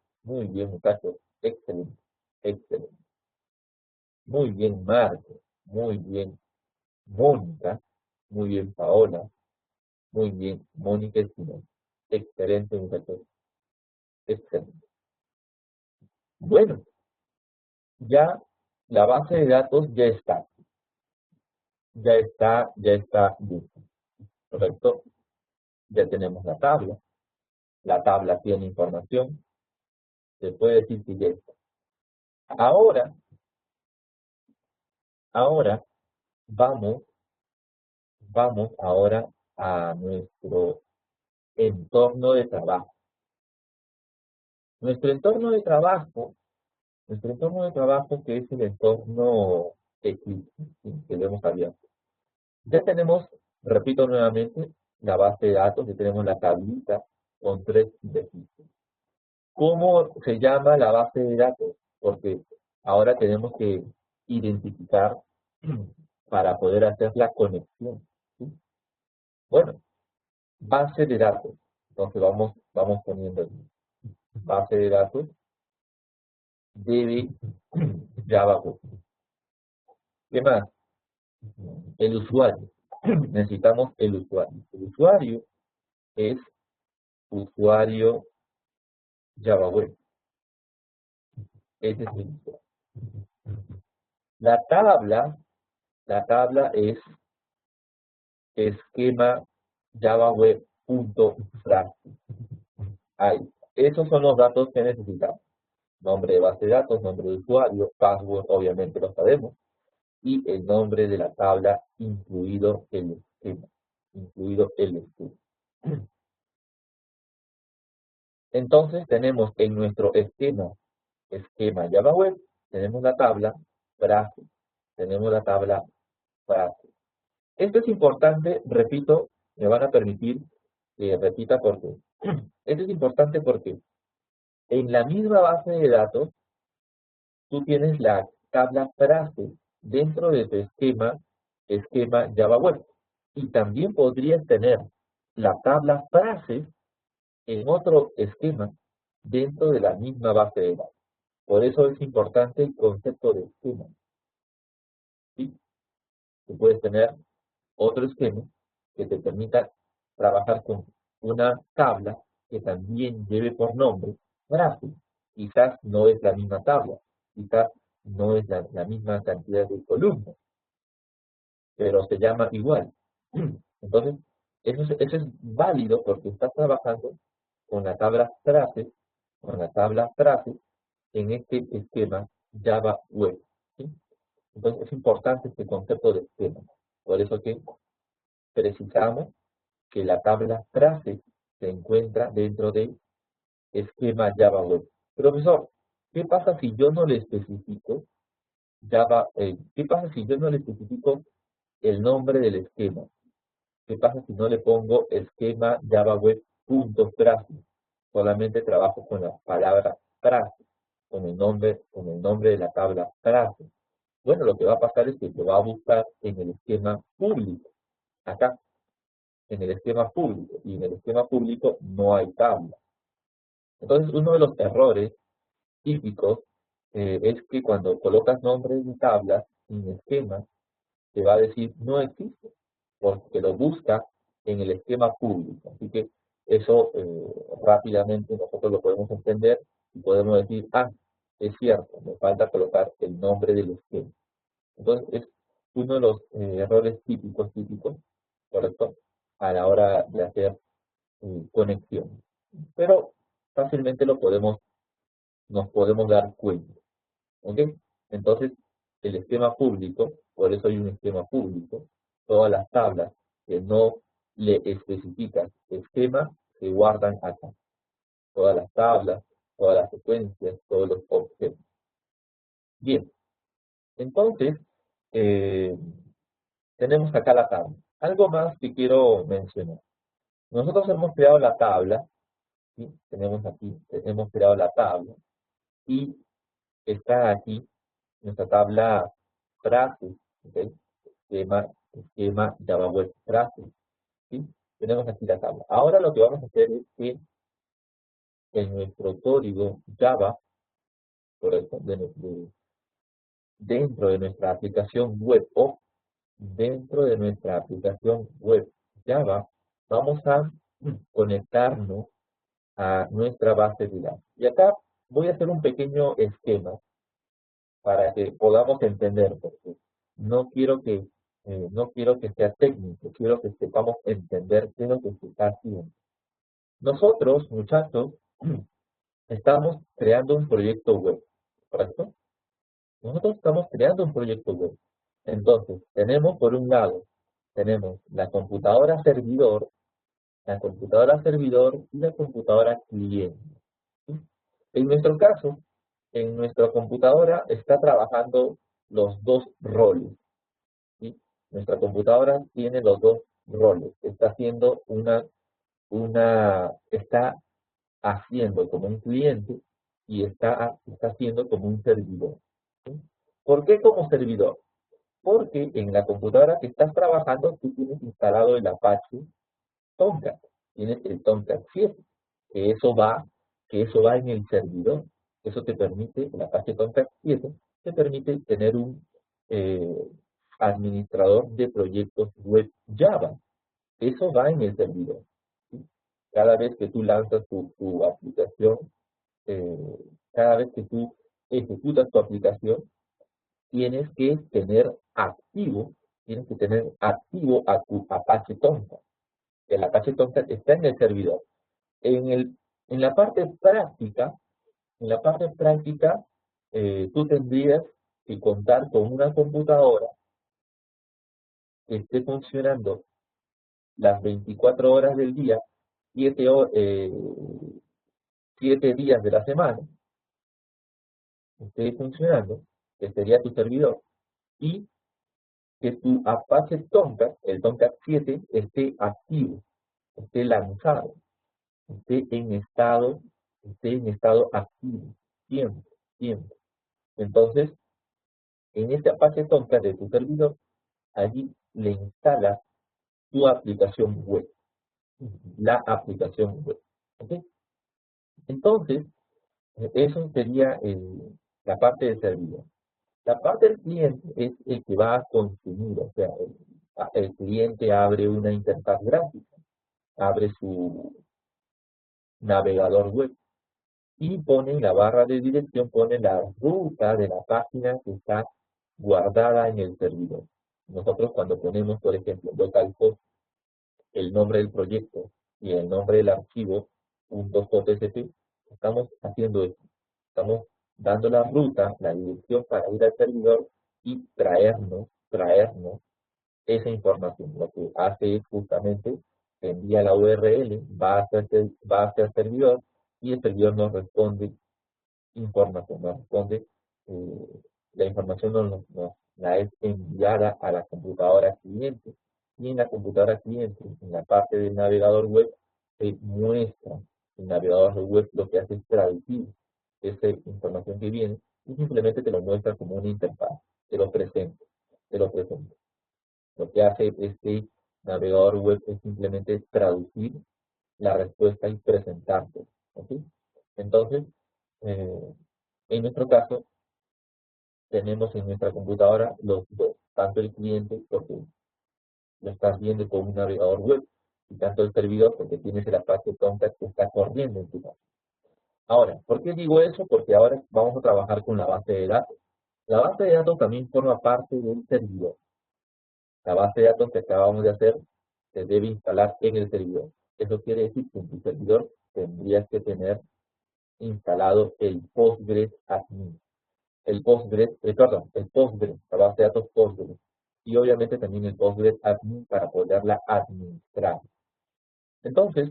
Speaker 1: muchachos. Excelente, excelente. Muy bien, Marco. Muy bien, Mónica. Muy bien, Paola. Muy bien, Mónica Espinosa. Excelente, muchachos. Excelente. Bueno, ya la base de datos ya está. Ya está lista. ¿Correcto? Ya tenemos la tabla. La tabla tiene información. Se puede decir que ya está. Ahora vamos ahora a nuestro entorno de trabajo. Nuestro entorno de trabajo, que es el entorno Eclipse, que lo hemos abierto. Ya tenemos, repito nuevamente, la base de datos, ya tenemos la tablita con 3 registros. ¿Cómo se llama la base de datos? Porque ahora tenemos que identificar para poder hacer la conexión, ¿sí? Bueno, base de datos. Entonces vamos poniendo aquí. Base de datos debe Java. ¿Qué más? El usuario. Necesitamos el usuario. El usuario es usuario Java Web. Ese es el usuario. La tabla es esquema javaweb.frase. Ahí. Esos son los datos que necesitamos. Nombre de base de datos, nombre de usuario, password, obviamente lo sabemos, y el nombre de la tabla, incluido el esquema. Entonces tenemos en nuestro esquema Java Web, tenemos la tabla frase, tenemos la tabla frase. Esto es importante, repito, me van a permitir que repita por qué. Esto es importante porque en la misma base de datos, tú tienes la tabla frase dentro de tu esquema Java Web. Y también podrías tener la tabla frase en otro esquema dentro de la misma base de datos. Por eso es importante el concepto de esquema, ¿sí? Tú puedes tener otro esquema que te permita trabajar con una tabla que también lleve por nombre gráfico. Quizás no es la misma tabla, quizás no es la misma cantidad de columnas, pero se llama igual. Entonces, eso es válido porque estás trabajando con la tabla trace, con la tabla trace en este esquema Java Web, ¿sí? Entonces, es importante este concepto de esquema. Por eso que precisamos que la tabla trace se encuentra dentro del esquema Java Web. Profesor, ¿qué pasa si yo no le especifico qué pasa si yo no le especifico el nombre del esquema? ¿Qué pasa si no le pongo esquema Java Web punto trace? Solamente trabajo con la palabra trace, con el nombre de la tabla trace. Bueno, lo que va a pasar es que te va a buscar en el esquema público, acá, en el esquema público, y en el esquema público no hay tabla. Entonces, uno de los errores típicos es que cuando colocas nombres de tablas en esquema, te va a decir no existe, porque lo busca en el esquema público. Así que eso rápidamente nosotros lo podemos entender y podemos decir, ah, es cierto, me falta colocar el nombre del esquema. Entonces, es uno de los errores típicos, ¿correcto? A la hora de hacer conexión. Pero fácilmente nos podemos dar cuenta, ¿ok? Entonces, el esquema público, por eso hay un esquema público, todas las tablas que no le especifican esquema se guardan acá. Todas las tablas, todas las secuencias, todos los objetos. Bien, entonces, eh, tenemos acá la tabla. Algo más que quiero mencionar. Nosotros hemos creado la tabla, ¿sí? Tenemos aquí, hemos creado la tabla y está aquí nuestra tabla frase, ¿ok? Esquema Java Web frase, ¿sí? Tenemos aquí la tabla. Ahora lo que vamos a hacer es que en nuestro código Java, correcto, dentro de nuestra aplicación web o dentro de nuestra aplicación web Java, vamos a conectarnos a nuestra base de datos. Y acá voy a hacer un pequeño esquema para que podamos entender, porque no quiero que sea técnico, quiero que sepamos entender qué es lo que se está haciendo. Nosotros, muchachos, estamos creando un proyecto web, ¿correcto? Nosotros estamos creando un proyecto web. Entonces, tenemos por un lado, tenemos la computadora servidor y la computadora cliente, ¿sí? En nuestro caso, en nuestra computadora está trabajando los dos roles, ¿sí? Nuestra computadora tiene los dos roles. Está haciendo como un cliente y está haciendo como un servidor, ¿sí? ¿Por qué como servidor? Porque en la computadora que estás trabajando tú tienes instalado el Apache Tomcat, tienes el Tomcat 7, que eso va, que eso va en el servidor. Eso te permite, el Apache Tomcat 7, te permite tener un eh, administrador de proyectos web Java. Eso va en el servidor, ¿sí? Cada vez que tú lanzas tu aplicación, eh, cada vez que tú ejecutas tu aplicación, tienes que tener activo a tu Apache Tomcat. El Apache Tomcat está en el servidor. En el, en la parte práctica, en la parte práctica, tú tendrías que contar con una computadora que esté funcionando las 24 horas del día, 7 días de la semana, esté funcionando, que sería tu servidor, y que tu Apache Tomcat, el Tomcat 7, esté activo, esté lanzado, esté en estado, esté en estado activo, siempre, siempre. Entonces, en este Apache Tomcat de tu servidor, allí le instalas tu aplicación web, la aplicación web. ¿Ok? Entonces, eso sería la parte del servidor. La parte del cliente es el que va a consumir, o sea, el cliente abre una interfaz gráfica, abre su navegador web y pone en la barra de dirección, pone la ruta de la página que está guardada en el servidor. Nosotros cuando ponemos, por ejemplo, localhost, el nombre del proyecto y el nombre del archivo .jpsp, estamos haciendo esto. Estamos dando la ruta, la dirección para ir al servidor y traernos esa información. Lo que hace es justamente envía la URL, va hacia el servidor y el servidor nos responde información, nos responde, la información la es enviada a la computadora cliente y en la computadora cliente, en la parte del navegador web, se muestra el navegador web lo que hace es traducir esa información que viene y simplemente te lo muestra como una interfaz, te lo presenta, te lo presenta. Lo que hace este navegador web es simplemente traducir la respuesta y presentarte. ¿Ok? Entonces, eh, en nuestro caso, tenemos en nuestra computadora los dos, tanto el cliente, porque lo estás viendo con un navegador web, y tanto el servidor, porque tienes el Apache Tomcat que está corriendo en tu caso. Ahora, ¿por qué digo eso? Porque ahora vamos a trabajar con la base de datos. La base de datos también forma parte del servidor. La base de datos que acabamos de hacer se debe instalar en el servidor. Eso quiere decir que en tu servidor tendrías que tener instalado el Postgres Admin. El Postgres, la base de datos Postgres. Y obviamente también el Postgres Admin para poderla administrar. Entonces,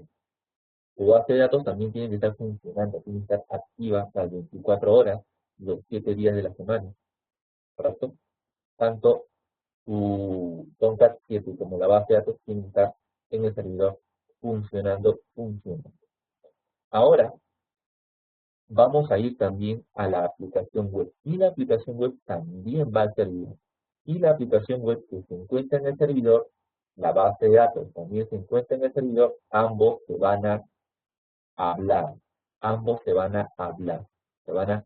Speaker 1: tu base de datos también tiene que estar funcionando, tiene que estar activa las 24 horas, los 7 días de la semana, ¿correcto? Tanto tu Tomcat 7 como la base de datos tienen que estar en el servidor funcionando. Ahora, vamos a ir también a la aplicación web. Y la aplicación web también va al servidor. Y la aplicación web que se encuentra en el servidor, la base de datos también se encuentra en el servidor, ambos se van a hablar. Ambos se van a hablar. Se van a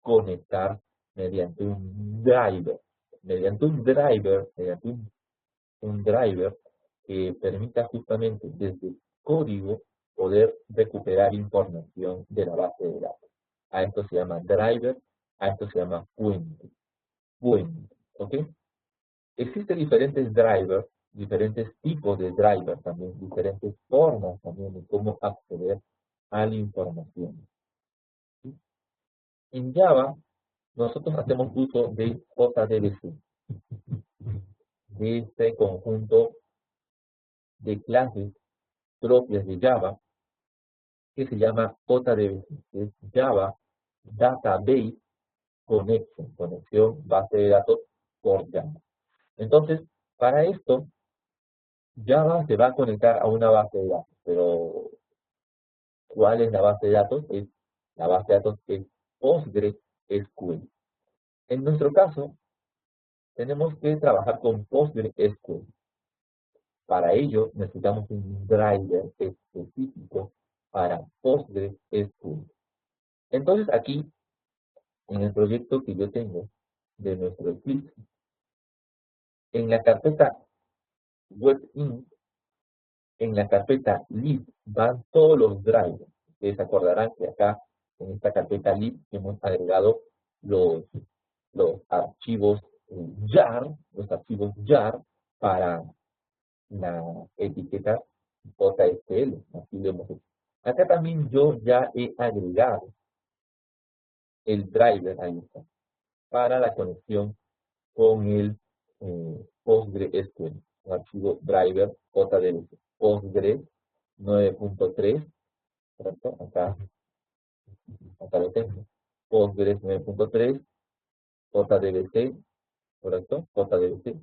Speaker 1: conectar mediante un driver. Mediante un driver que permita justamente desde el código poder recuperar información de la base de datos. A esto se llama driver, a esto se llama puente, ¿ok? Existen diferentes drivers, diferentes tipos de drivers también, diferentes formas también de cómo acceder a la información. ¿Sí? En Java, nosotros hacemos uso de JDBC, de este conjunto de clases propias de Java, que se llama JDBC, que es Java Database Connection, conexión base de datos por Java. Entonces, para esto, Java se va a conectar a una base de datos, pero ¿cuál es la base de datos? La base de datos es PostgreSQL. En nuestro caso, tenemos que trabajar con PostgreSQL. Para ello, necesitamos un driver específico para PostgreSQL. Entonces, aquí, en el proyecto que yo tengo de nuestro Eclipse, en la carpeta webin, en la carpeta lib van todos los drivers. Ustedes se acordarán que acá en esta carpeta lib hemos agregado los, los archivos jar para la etiqueta JSL. Así lo hemos hecho. Acá también yo ya he agregado el driver, ahí está, para la conexión con el PostgreSQL, un archivo driver JDBC, Postgres 9.3, ¿correcto? Acá lo tengo. Postgres 9.3, JDBC, ¿correcto? JDBC.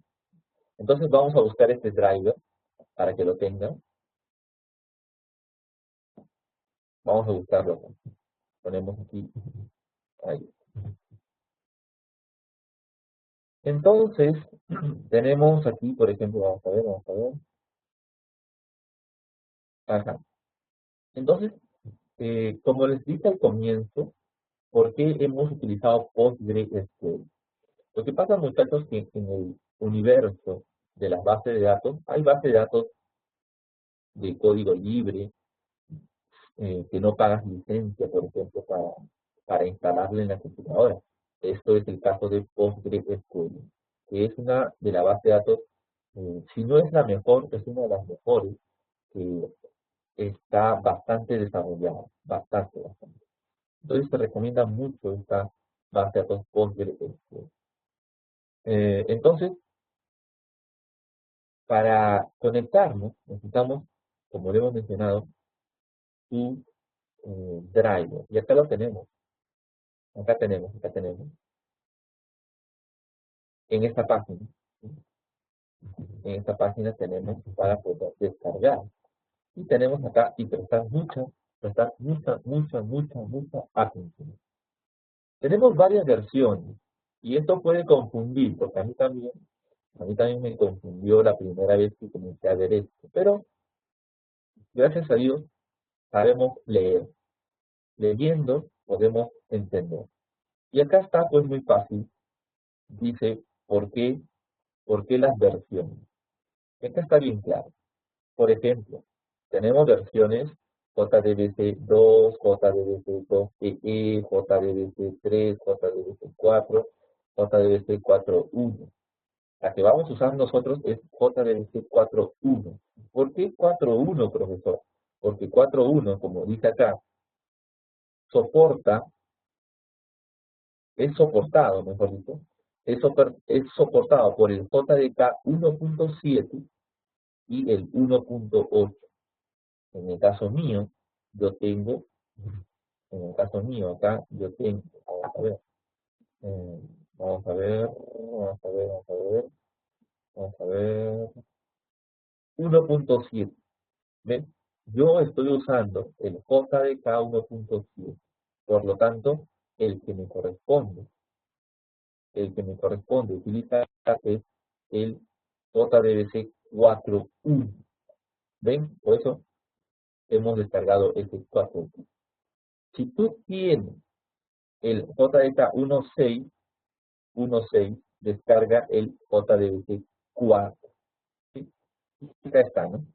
Speaker 1: Entonces vamos a buscar este driver para que lo tengan. Vamos a buscarlo acá. Ponemos aquí, ahí. Entonces, tenemos aquí, por ejemplo, vamos a ver. Acá. Entonces, como les dije al comienzo, ¿por qué hemos utilizado PostgreSQL? Lo que pasa, muchachos, que en el universo de las bases de datos, hay bases de datos de código libre, que no pagas licencia, por ejemplo, para instalarlo en la computadora. Esto es el caso de PostgreSQL, que es una de las bases de datos, si no es la mejor, es una de las mejores, que está bastante desarrollada, bastante. Entonces se recomienda mucho esta base de datos PostgreSQL. Entonces, para conectarnos, necesitamos, como lo hemos mencionado, un driver. Y acá lo tenemos. Acá tenemos. En esta página. En esta página tenemos para poder descargar. Y tenemos acá y prestar mucha atención. Tenemos varias versiones. Y esto puede confundir, porque a mí también me confundió la primera vez que comencé a ver esto. Pero, gracias a Dios, sabemos leer. Leyendo podemos entender. Y acá está pues muy fácil. Dice, ¿por qué las versiones? Acá está bien claro. Por ejemplo, tenemos versiones JDBC 2, JDBC 2EE, JDBC 3, JDBC 4, JDBC 4.1. La que vamos a usar nosotros es JDBC 4.1. ¿Por qué 4.1, profesor? Porque 4.1, como dice acá, soporta, es soportado, mejor dicho, es soportado por el JDK 1.7 y el 1.8. En el caso mío, yo tengo, en el caso mío acá, yo tengo, vamos a ver, eh, vamos a ver, vamos a ver, vamos a ver, vamos a ver, 1.7, ¿ven? Yo estoy usando el JDK 1.7, por lo tanto, el que me corresponde, utilizar es el JDBC 4.1, ¿ven? Por eso hemos descargado ese 4.1. Si tú tienes el JDK 1.6, descarga el JDBC 4. ¿Sí? Acá está, ¿no?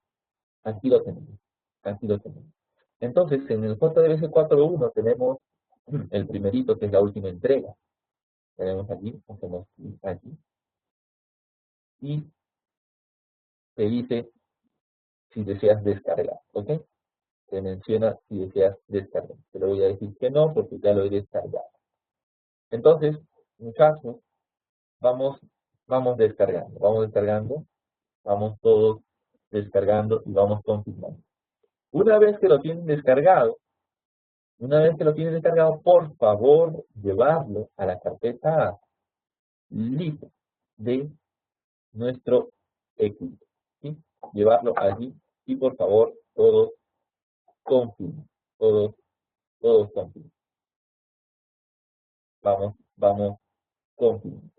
Speaker 1: Aquí lo tenemos. Aquí lo tenemos. Entonces, en el JDBC 4.1 tenemos el primerito, que es la última entrega. Tenemos aquí, hacemos clic aquí, y te dice si deseas descargar, ¿ok? Te menciona si deseas descargar. Te lo voy a decir que no, porque ya lo he descargado. Entonces, muchachos, vamos, vamos descargando, vamos todos descargando y vamos confirmando. Una vez que lo tienen descargado, por favor, llevarlo a la carpeta lib de nuestro equipo, ¿sí? Llevarlo allí y por favor, todos confirmen, todos confirmen. Vamos, confirmen.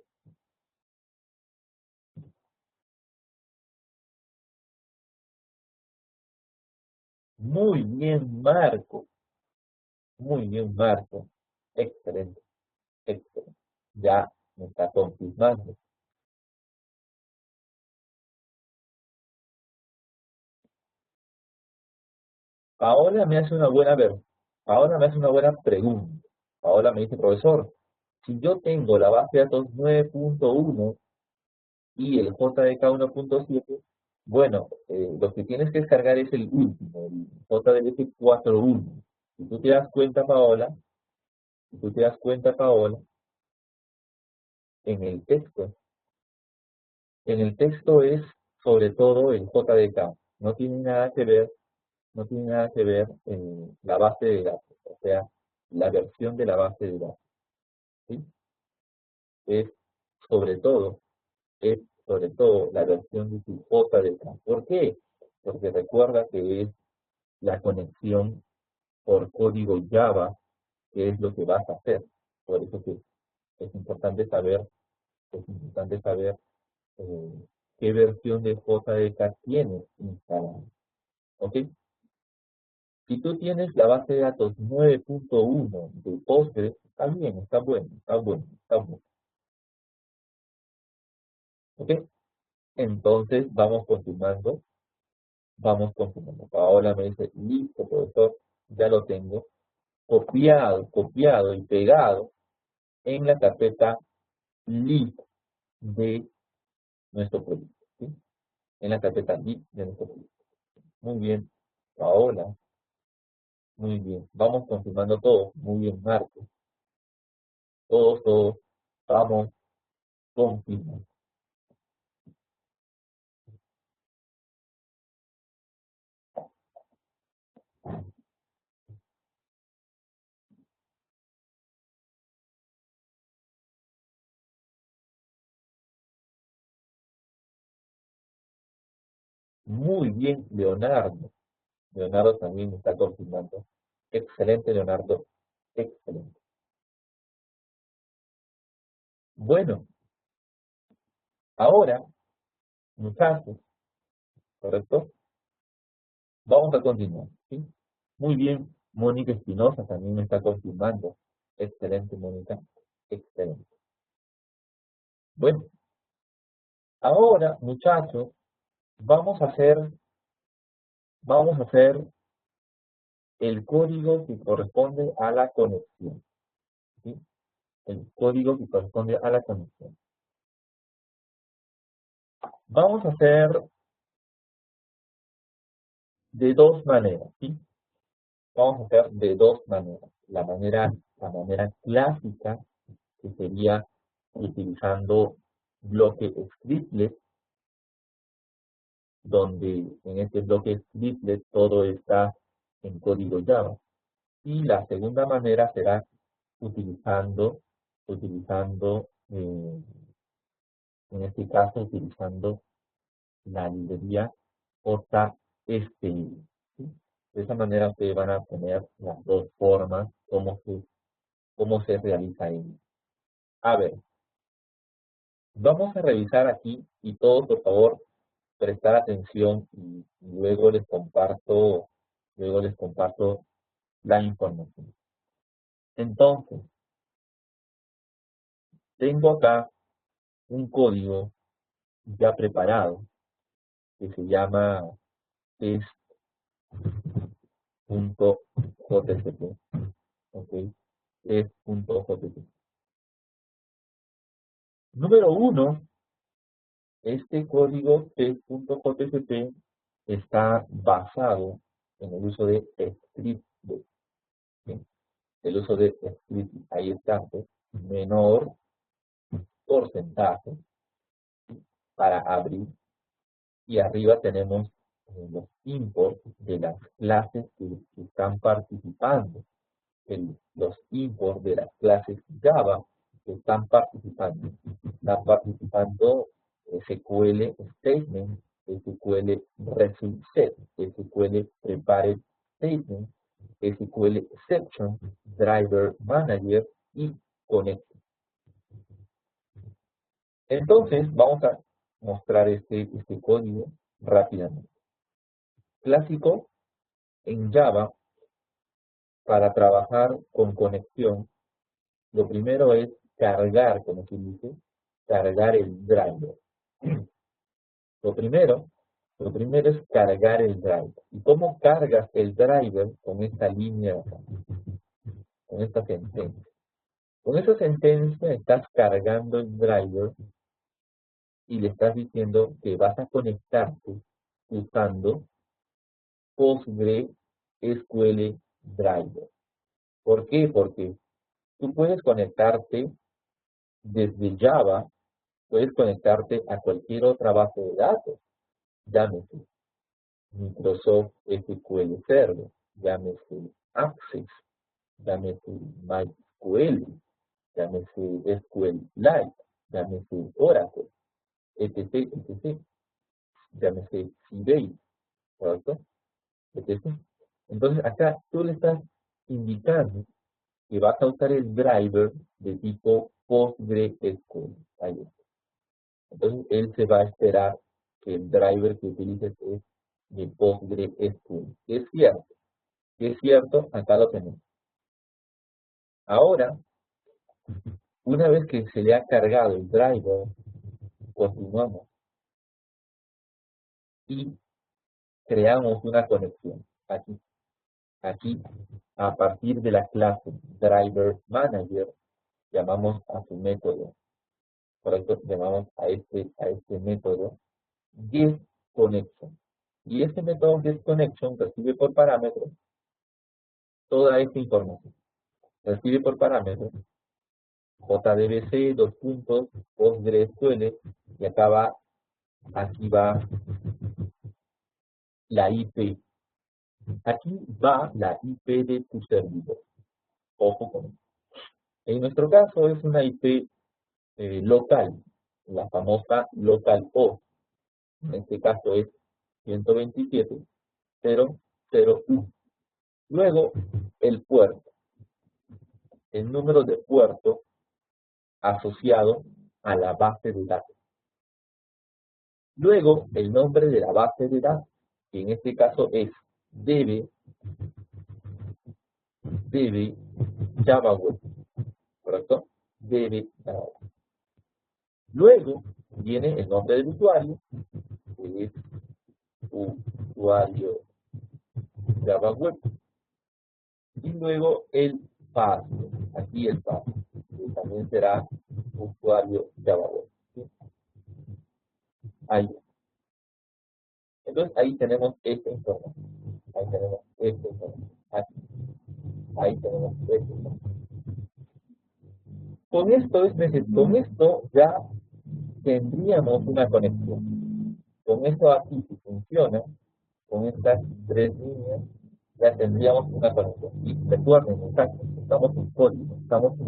Speaker 1: Muy bien, Marco. Muy bien, Marco. Excelente, excelente. Ya me está confirmando. Paola me hace una buena ver- Paola me hace una buena pregunta. Paola me dice, profesor, si yo tengo la base de datos 9.1 y el JDK 1.7, bueno, lo que tienes que descargar es el último, el JDBC 4.1. Si tú te das cuenta, Paola, si tú te das cuenta, Paola, en el texto, en el texto es sobre todo el JDK. No tiene nada que ver, no tiene nada que ver en la base de datos, o sea, la versión de la base de datos, ¿sí? Es sobre todo, es sobre todo la versión de tu JDK. ¿Por qué? Porque recuerda que es la conexión por código Java, que es lo que vas a hacer. Por eso que es importante saber, es importante saber eh, qué versión de JDK tienes instalada. ¿Ok? Si tú tienes la base de datos 9.1 de Postgres, está bien, está bueno, está bueno, está bueno. ¿Ok? Entonces vamos continuando. Vamos continuando. Paola me dice, listo, profesor, ya lo tengo. Copiado y pegado en la carpeta lib de nuestro proyecto. ¿Sí? En la carpeta lib de nuestro proyecto. Muy bien, Paola. Muy bien. Vamos confirmando todo. Muy bien, Marco. Todos. Vamos confirmando. Muy bien, Leonardo. Leonardo también está confirmando. Excelente, Leonardo. Excelente. Bueno, ahora, muchachos, ¿correcto? Vamos a continuar, ¿sí? Muy bien, Mónica Espinosa también me está confirmando. Excelente, Mónica. Excelente. Bueno, ahora, muchachos, vamos a hacer el código que corresponde a la conexión, ¿sí? El código que corresponde a la conexión. Vamos a hacer de dos maneras, ¿sí? Vamos a hacer de dos maneras. La manera clásica, que sería utilizando bloque scriptlet, donde en este bloque scriptlet todo está en código Java. Y la segunda manera será utilizando, en este caso, utilizando la librería JSPL, ¿sí? De esa manera ustedes van a tener las dos formas, cómo se realiza ello. A ver, vamos a revisar aquí y todos, por favor, prestar atención y luego les comparto la información. Entonces, tengo acá un código ya preparado que se llama test.jtp, ¿ok? Test.jtp. Número uno, este código test.jtp está basado en el uso de script, ¿sí? El uso de script, ahí está, ¿sí? Menor porcentaje para abrir, y arriba tenemos los imports de las clases que están participando, los imports de las clases Java que están participando. Están participando SQL Statement, SQL Result Set, SQL Prepare Statement, SQL Exception, Driver Manager y Connect. Entonces, vamos a mostrar este código rápidamente. Clásico en Java, para trabajar con conexión, lo primero es cargar, como se dice, cargar el driver. Lo primero, lo primero es cargar el driver. ¿Y cómo cargas el driver? Con esta línea de acá, con esta sentencia? Con esa sentencia estás cargando el driver y le estás diciendo que vas a conectarte usando PostgreSQL Driver. ¿Por qué? Porque tú puedes conectarte desde Java, puedes conectarte a cualquier otra base de datos, llámese Microsoft SQL Server, llámese Access, llámese MySQL, llámese SQLite, llámese Oracle, etc., llámese Sybase, ¿correcto? Etc. Entonces acá tú le estás indicando que vas a usar el driver de tipo PostgreSQL. Ahí está. Entonces él se va a esperar que el driver que utilices es de PostgreSQL. Es cierto, que es cierto, acá lo tenemos. Ahora, una vez que se le ha cargado el driver, continuamos y creamos una conexión. Aquí, a partir de la clase driver manager, llamamos a su método. Por eso llamamos a este método getConnection. Y este método getConnection recibe por parámetro toda esta información. Recibe por parámetro JDBC, dos puntos, PostgreSQL, y aquí va la IP. Aquí va la IP de tu servidor. Ojo con eso. En nuestro caso es una IP local, la famosa localhost. En este caso es 127.0.0.1. Luego, el puerto, el número de puerto asociado a la base de datos. Luego, el nombre de la base de datos, que en este caso es db Java Web, ¿correcto? Db Java Web. Luego viene el nombre del usuario, que es usuario Java Web. Y luego el password, aquí el password, que también será usuario Java Web. ¿Sí? Ahí. Entonces ahí tenemos esta información. Ahí tenemos esta información. Aquí. Ahí tenemos esta información. Con esto ya tendríamos una conexión. Con esto aquí, si funciona, con estas tres líneas, ya tendríamos una conexión. Y recuerden, estamos en código, estamos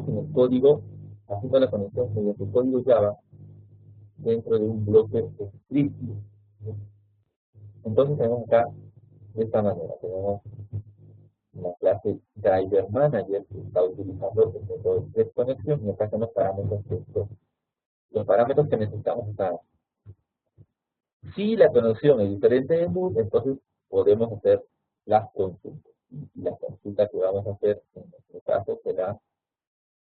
Speaker 1: en el código haciendo la conexión mediante el código Java dentro de un bloque script. Entonces tenemos acá de esta manera, tenemos la clase driver manager que está utilizando el método de conexión y acá tenemos los parámetros que necesitamos estar. Si la conexión es diferente de boot, entonces podemos hacer las consultas. Y la consulta que vamos a hacer en nuestro caso será,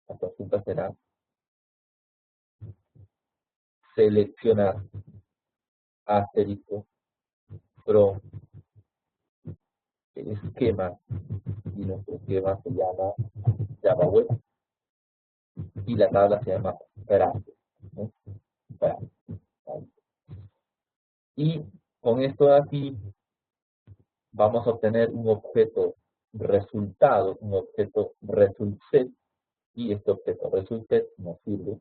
Speaker 1: la consulta será seleccionar asterisco from el esquema, y nuestro esquema se llama Java Web y la tabla se llama Graph, ¿no? Y con esto de aquí vamos a obtener un objeto resultado, un objeto resultset, y este objeto resultset nos sirve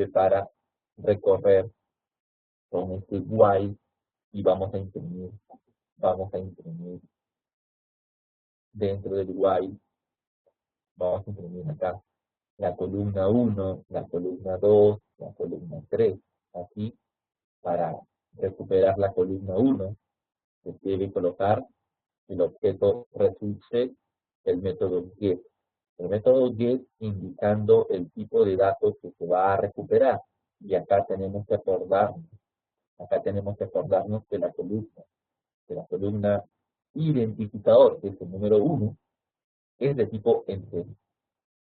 Speaker 1: para recorrer con este while y vamos a imprimir dentro del while, vamos a imprimir acá la columna 1, la columna 2, la columna 3, aquí para recuperar la columna 1 se debe colocar el objeto resultset, el método get. El método get indicando el tipo de datos que se va a recuperar. Y acá tenemos que acordarnos de la columna identificador, que es el número 1, es de tipo entero.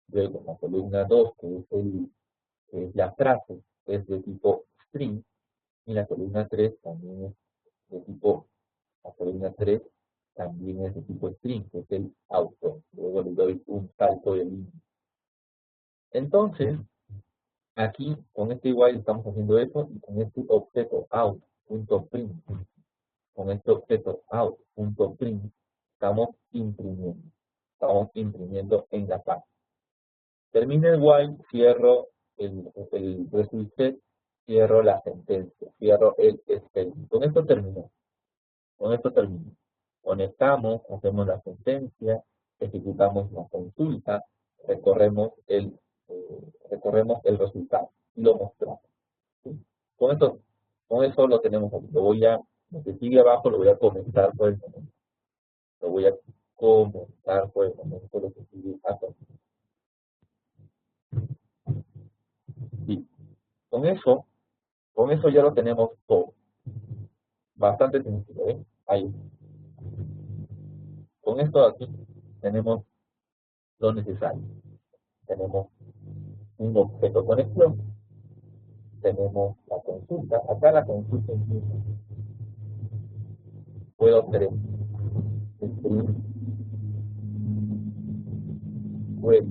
Speaker 1: Luego la columna 2, que es la frase, es de tipo string. Y la columna 3 también es de tipo, la columna 3 también es de tipo string, que es el autor. Luego le doy un salto de línea. Entonces, aquí con este while estamos haciendo eso, y con este objeto out.print, con este objeto out.print, estamos imprimiendo en la página. Termina el while, cierro el resultado, cierro la sentencia, cierro el statement. Con esto terminó. Conectamos, hacemos la sentencia, ejecutamos la consulta, recorremos el resultado y lo mostramos. ¿Sí? Con eso lo tenemos aquí. Lo que sigue abajo lo voy a comentar por el momento. Lo voy a comentar por el momento lo que sigue acá. Sí. Con eso ya lo tenemos todo. Bastante sencillo, ¿eh? Ahí. Con esto aquí tenemos lo necesario. Tenemos un objeto conexión, tenemos la consulta. Acá la consulta incluso puedo hacer escribir web,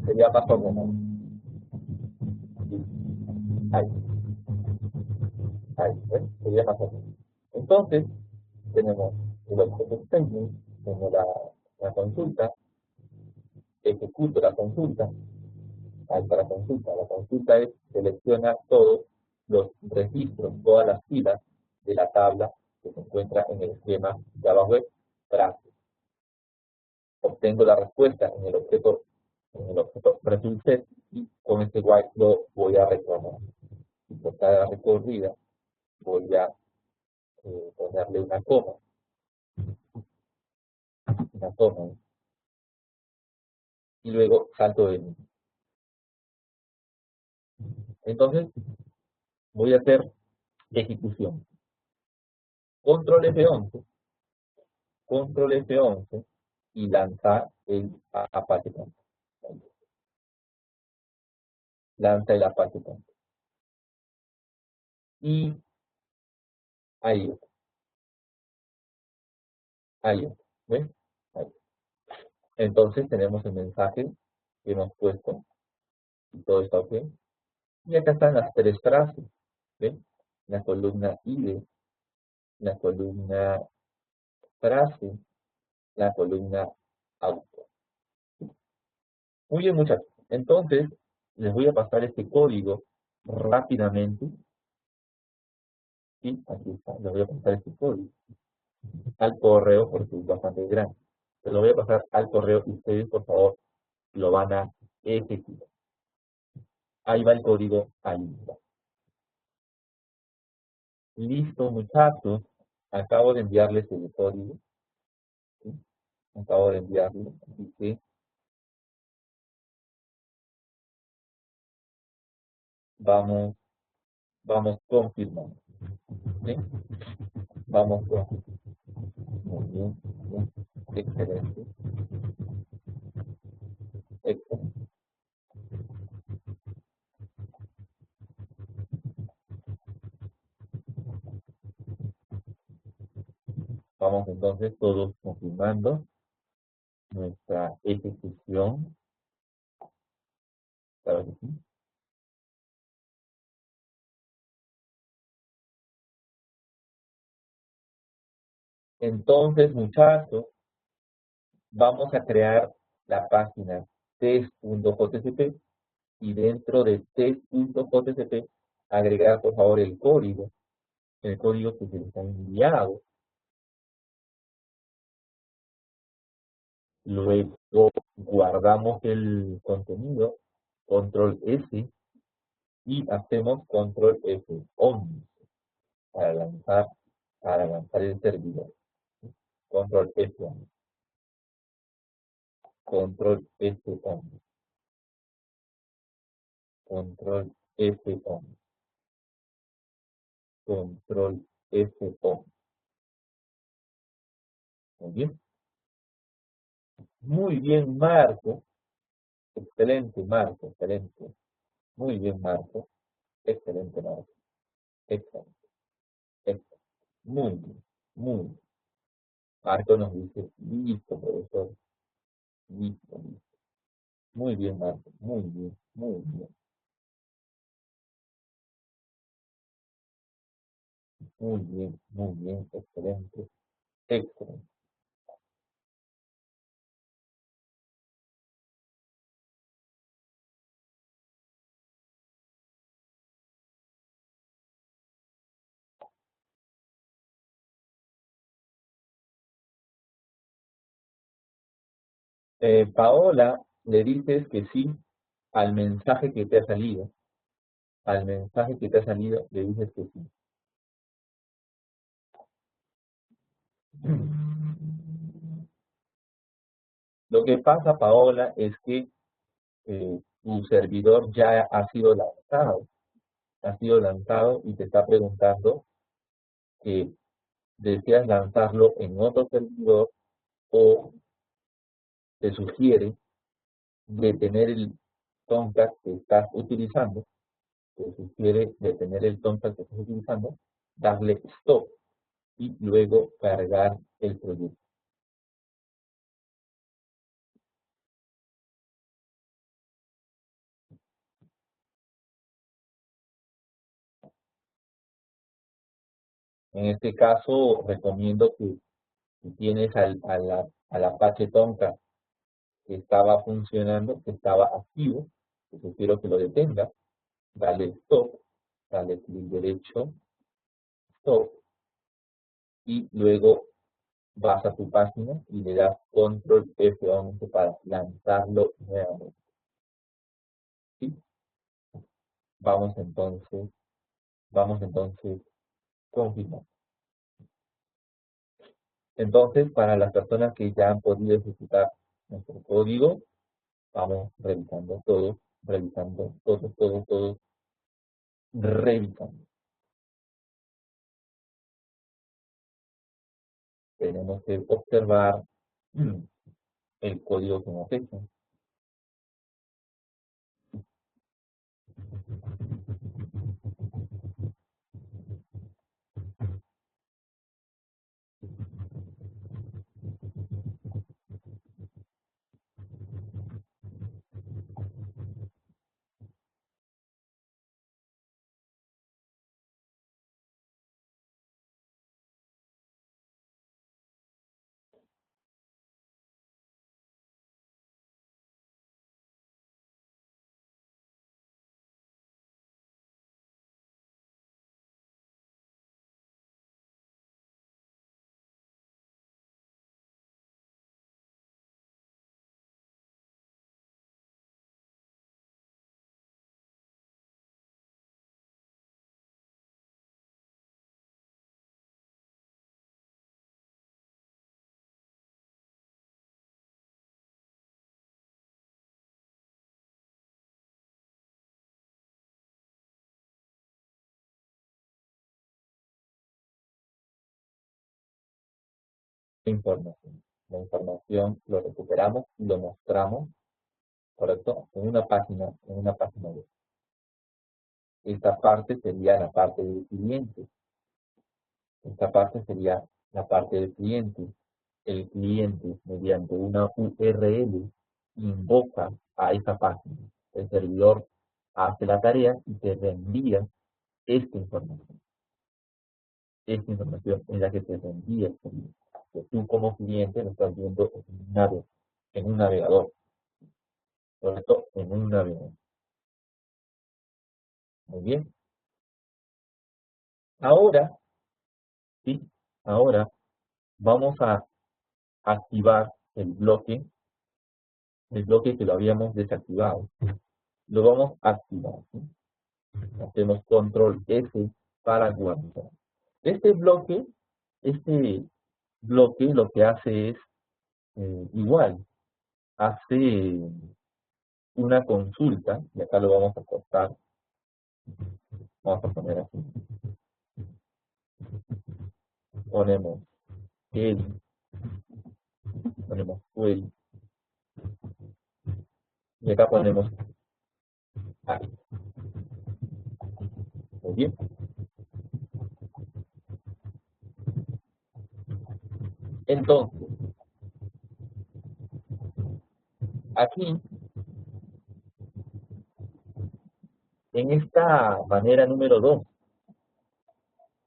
Speaker 1: sería más o menos ahí, ¿ves? Sería más o menos. Entonces, tenemos el objeto extending, tenemos la consulta, ejecuto la consulta, alta la consulta. La consulta es selecciona todos los registros, todas las filas de la tabla que se encuentra en el esquema Java Web Trace. Obtengo la respuesta en el objeto result set y con este while lo voy a reclamar. Y por cada recorrida voy a ponerle una coma, y luego salto de línea. Entonces voy a hacer ejecución. Control F11 y lanzar el Apache Campo. Lanza el Apache Campo. Y ahí está. Ahí está. ¿Ven? Ahí. Entonces tenemos el mensaje que hemos puesto y todo está ok. Y acá están las tres frases. ¿Ven? La columna ID, la columna frase, la columna auto. Muy bien, muchachos. Entonces, les voy a pasar este código rápidamente. Sí, aquí está. Les voy a pasar este código al correo porque es bastante grande. Se lo voy a pasar al correo y ustedes, por favor, lo van a ejecutar. Ahí va el código, ahí va. Listo, muchachos. Acabo de enviarles el código. ¿Sí? Acabo de enviarles. Así que vamos confirmando. ¿Sí? Vamos confirmando. Muy bien, muy bien. Excelente. Excelente. Vamos entonces todos confirmando nuestra ejecución. Claro que sí. Entonces, muchachos, vamos a crear la página test.jtcp y dentro de test.jtcp agregar por favor el código que se les ha enviado. Luego guardamos el contenido, control S, y hacemos control F11 para lanzar el servidor. Control F11, control F11, control F11, control F11. Muy bien. Muy bien, Marco. Excelente, Marco. Excelente. Muy bien, Marco. Excelente, Marco. Excelente. Excelente. Muy bien. Muy bien. Marco nos dice, listo, profesor. Listo, listo. Muy bien, Marco. Muy bien. Muy bien. Muy bien. Muy bien. Excelente. Excelente. Paola, le dices que sí al mensaje que te ha salido. Al mensaje que te ha salido, le dices que sí. Lo que pasa, Paola, es que tu servidor ya ha sido lanzado y te está preguntando que deseas lanzarlo en otro servidor o te sugiere detener el Tomcat que estás utilizando, te sugiere detener el Tomcat que estás utilizando, darle stop y luego cargar el proyecto. En este caso, recomiendo que si tienes al Apache Tomcat que estaba funcionando, que estaba activo, te sugiero que lo detengas, dale stop, dale clic derecho, stop, y luego vas a tu página y le das control F11 para lanzarlo nuevamente. ¿Sí? Vamos entonces, confirmar. Entonces, para las personas que ya han podido ejecutar nuestro código, vamos revisando todo, revisando. Tenemos que observar el código que hemos hecho. Información. La información lo recuperamos y lo mostramos, ¿correcto? En una página web. Esta parte sería la parte del cliente. Esta parte sería la parte del cliente. El cliente, mediante una URL, invoca a esa página. El servidor hace la tarea y te reenvía esta información. Esta información es la que te reenvía el servidor. Que tú como cliente lo estás viendo en un navegador. ¿Correcto? En un navegador. Muy bien. Ahora, sí, ahora vamos a activar el bloque que lo habíamos desactivado. Lo vamos a activar. ¿Sí? Hacemos control S para guardar. Este bloque lo que hace es igual, hace una consulta, y acá lo vamos a cortar, vamos a poner así, ponemos el, ponemos query, y acá ponemos aquí. Muy bien. Entonces, aquí, en esta manera número 2,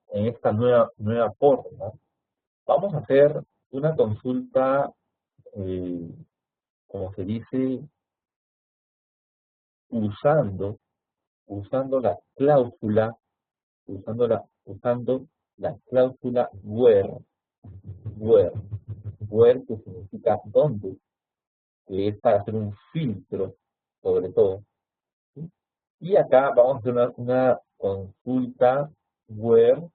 Speaker 1: en esta nueva forma, vamos a hacer una consulta, como se dice, usando la cláusula, usando la cláusula where que significa dónde, que es para hacer un filtro, sobre todo. ¿Sí? Y acá vamos a hacer una consulta where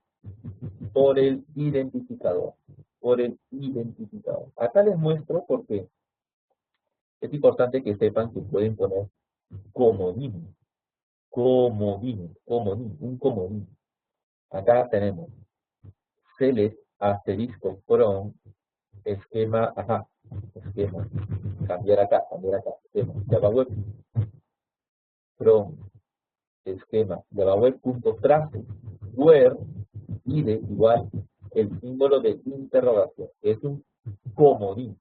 Speaker 1: por el identificador, Acá les muestro porque es importante que sepan que pueden poner comodín, un comodín. Acá tenemos select asterisco from esquema, esquema, cambiar acá, esquema, Java Web, from esquema, Java Web punto trace, where ide igual el símbolo de interrogación, es un comodín,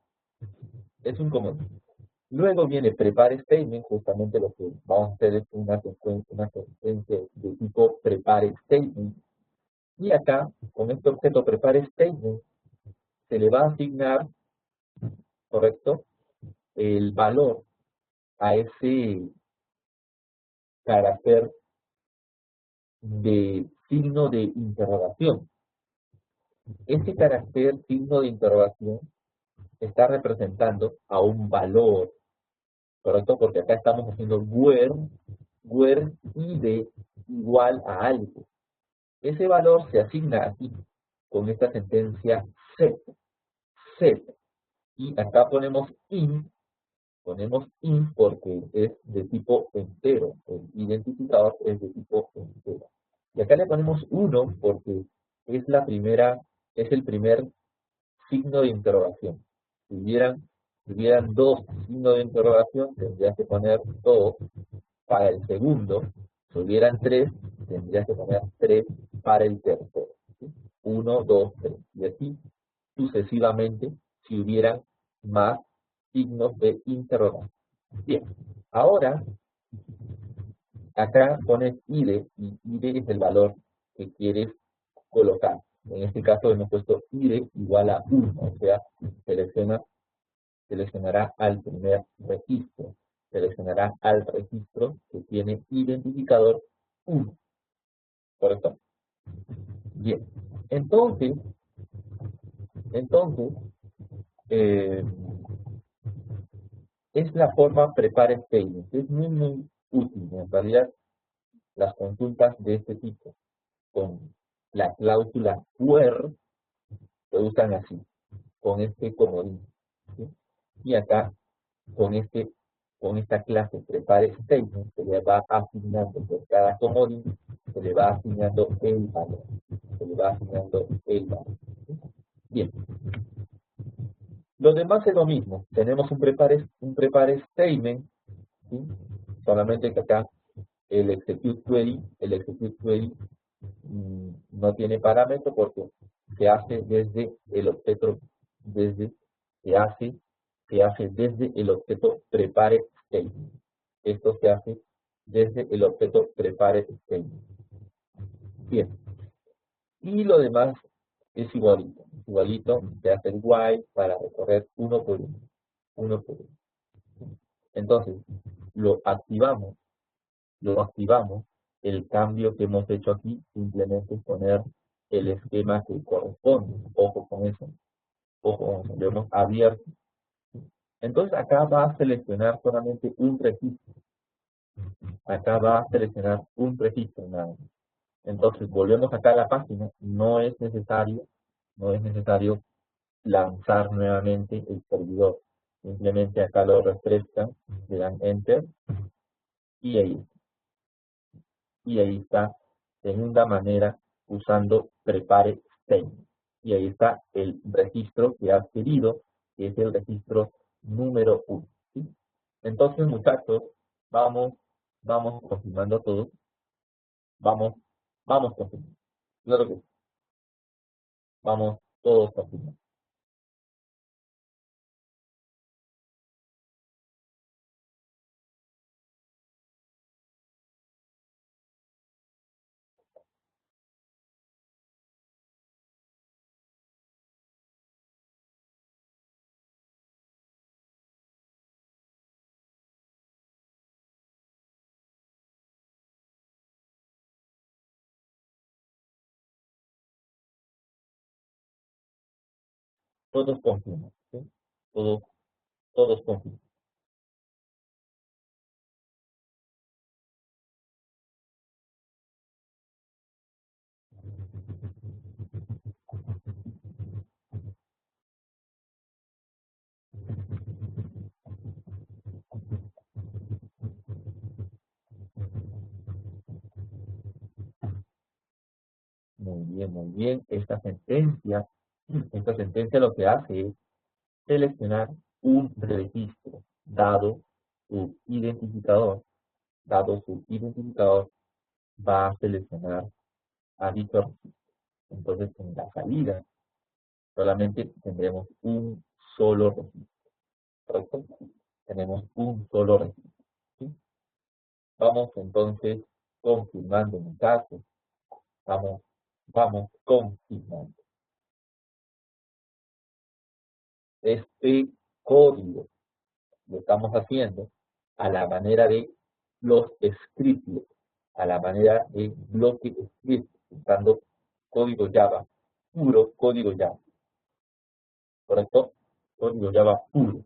Speaker 1: Luego viene prepare statement, justamente lo que vamos a hacer es una secuencia de tipo prepare statement, y acá, con este objeto prepare statement, se le va a asignar, ¿correcto?, el valor a ese carácter de signo de interrogación. Este carácter signo de interrogación está representando a un valor, ¿correcto? Porque acá estamos haciendo where id igual a algo. Ese valor se asigna aquí, con esta sentencia set. Y acá ponemos int porque es de tipo entero, el identificador es de tipo entero. Y acá le ponemos 1 porque es el primer signo de interrogación. Si hubieran dos signos de interrogación, tendrías que poner 2 para el segundo. Si hubieran 3, tendrías que poner 3 para el tercero. 1, 2, 3. Y así sucesivamente si hubieran más signos de interrogación. Bien, ahora acá pones ide y ide es el valor que quieres colocar. En este caso hemos puesto ide igual a 1, o sea, seleccionará al primer registro, seleccionará al registro que tiene identificador 1, ¿correcto? Bien, entonces eh, es la forma prepare statement. Es muy útil. En realidad, las consultas de este tipo con la cláusula where se usan así, con este comodín, ¿sí? Y acá, con esta clase prepare statement, se le va asignando por cada comodín, se le va asignando el valor. ¿Sí? Bien. Lo demás es lo mismo. Tenemos un prepare statement, ¿sí? Solamente que acá el execute query no tiene parámetro porque se hace desde el objeto, se hace desde el objeto prepare statement. Esto se hace desde el objeto prepare statement. Bien. Y lo demás es igualito, se hace el while para recorrer uno por uno. Entonces, lo activamos, el cambio que hemos hecho aquí simplemente es poner el esquema que corresponde. Ojo con eso, lo hemos abierto. Entonces acá va a seleccionar solamente un registro. Nada más. Entonces volvemos acá a la página, no es necesario lanzar nuevamente el servidor. Simplemente acá lo refrescan, le dan enter y ahí está, segunda manera, usando prepare statement. Y ahí está el registro que has querido, que es el registro número 1. ¿Sí? Entonces, muchachos, vamos confirmando todo. Vamos confirmando. Claro que sí. Vamos todos confirmando. Todos confirman. ¿Sí? Todos confirman. Muy bien, muy bien. Esta sentencia Esta sentencia lo que hace es seleccionar un registro, su identificador, dado su identificador, va a seleccionar a dicho registro. Entonces, en la salida solamente tendremos un solo registro, ¿correcto? Tenemos un solo registro, ¿sí? Vamos entonces confirmando en el caso, vamos confirmando. Este código lo estamos haciendo a la manera de los scripts, a la manera de bloque script, usando código Java, puro código Java, ¿correcto? Código Java puro.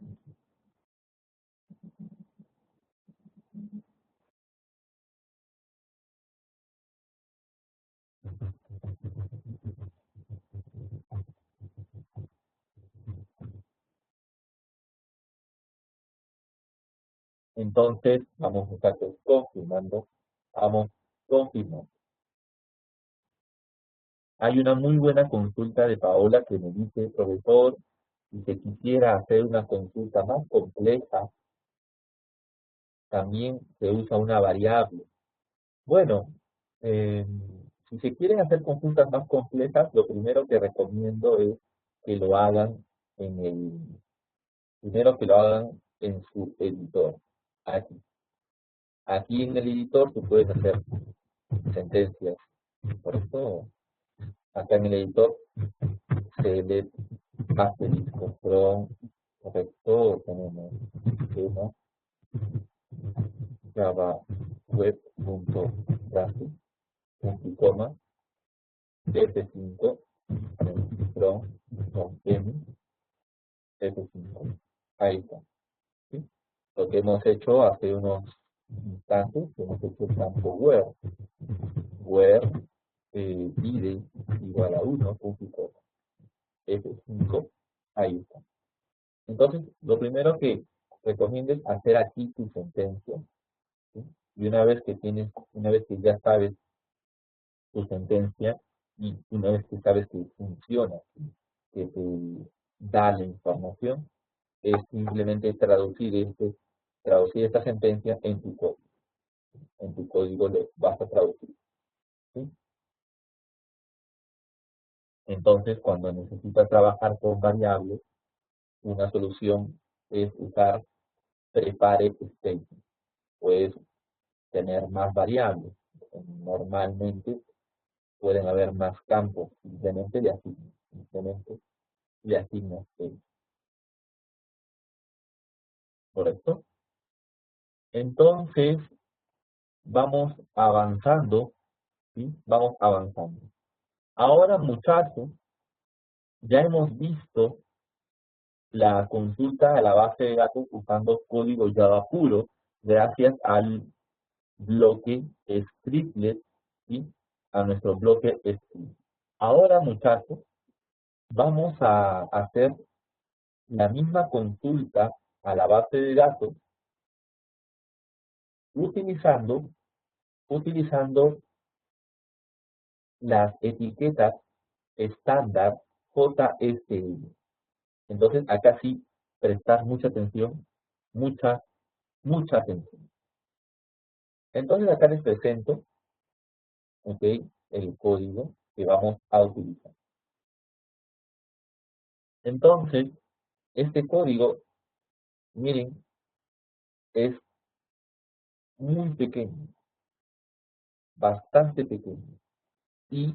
Speaker 1: Entonces, vamos a estar confirmando, vamos confirmando. Hay una muy buena consulta de Paola que me dice, profesor, si se quisiera hacer una consulta más compleja, también se usa una variable. Bueno, eh, si se quieren hacer consultas más complejas, lo primero que recomiendo es que lo hagan primero que lo hagan en su editor. Aquí, aquí en el editor tú puedes hacer sentencias. Por eso, acá en el editor, select, asterisco, from, correcto, tenemos tema, java, web.graphic, punto y coma, F5, from, M, F5. Ahí está, ¿sí? Lo que hemos hecho hace unos instantes, hemos hecho el campo where id igual a 1, punto y coma, F5, ahí está. Entonces, lo primero que recomiendo es hacer aquí tu sentencia, ¿sí? Y una vez que ya sabes tu sentencia y una vez que sabes que funciona, ¿sí? Que te da la información, es simplemente traducir esta sentencia en tu código. En tu código lo vas a traducir, ¿sí? Entonces, cuando necesitas trabajar con variables, una solución es usar prepare statement. Puedes tener más variables. Normalmente pueden haber más campos. Simplemente le asignas el, ¿correcto? Entonces, vamos avanzando, ¿sí? Vamos avanzando. Ahora, muchachos, ya hemos visto la consulta a la base de datos usando código Java puro, gracias al bloque scriptlet, ¿sí? A nuestro bloque script. Ahora, muchachos, vamos a hacer la misma consulta a la base de datos utilizando, utilizando las etiquetas estándar JSL. Entonces, acá sí, prestar mucha atención, mucha atención. Entonces, acá les presento, ¿ok? El código que vamos a utilizar. Entonces, este código, miren, es muy pequeño, bastante pequeño. Y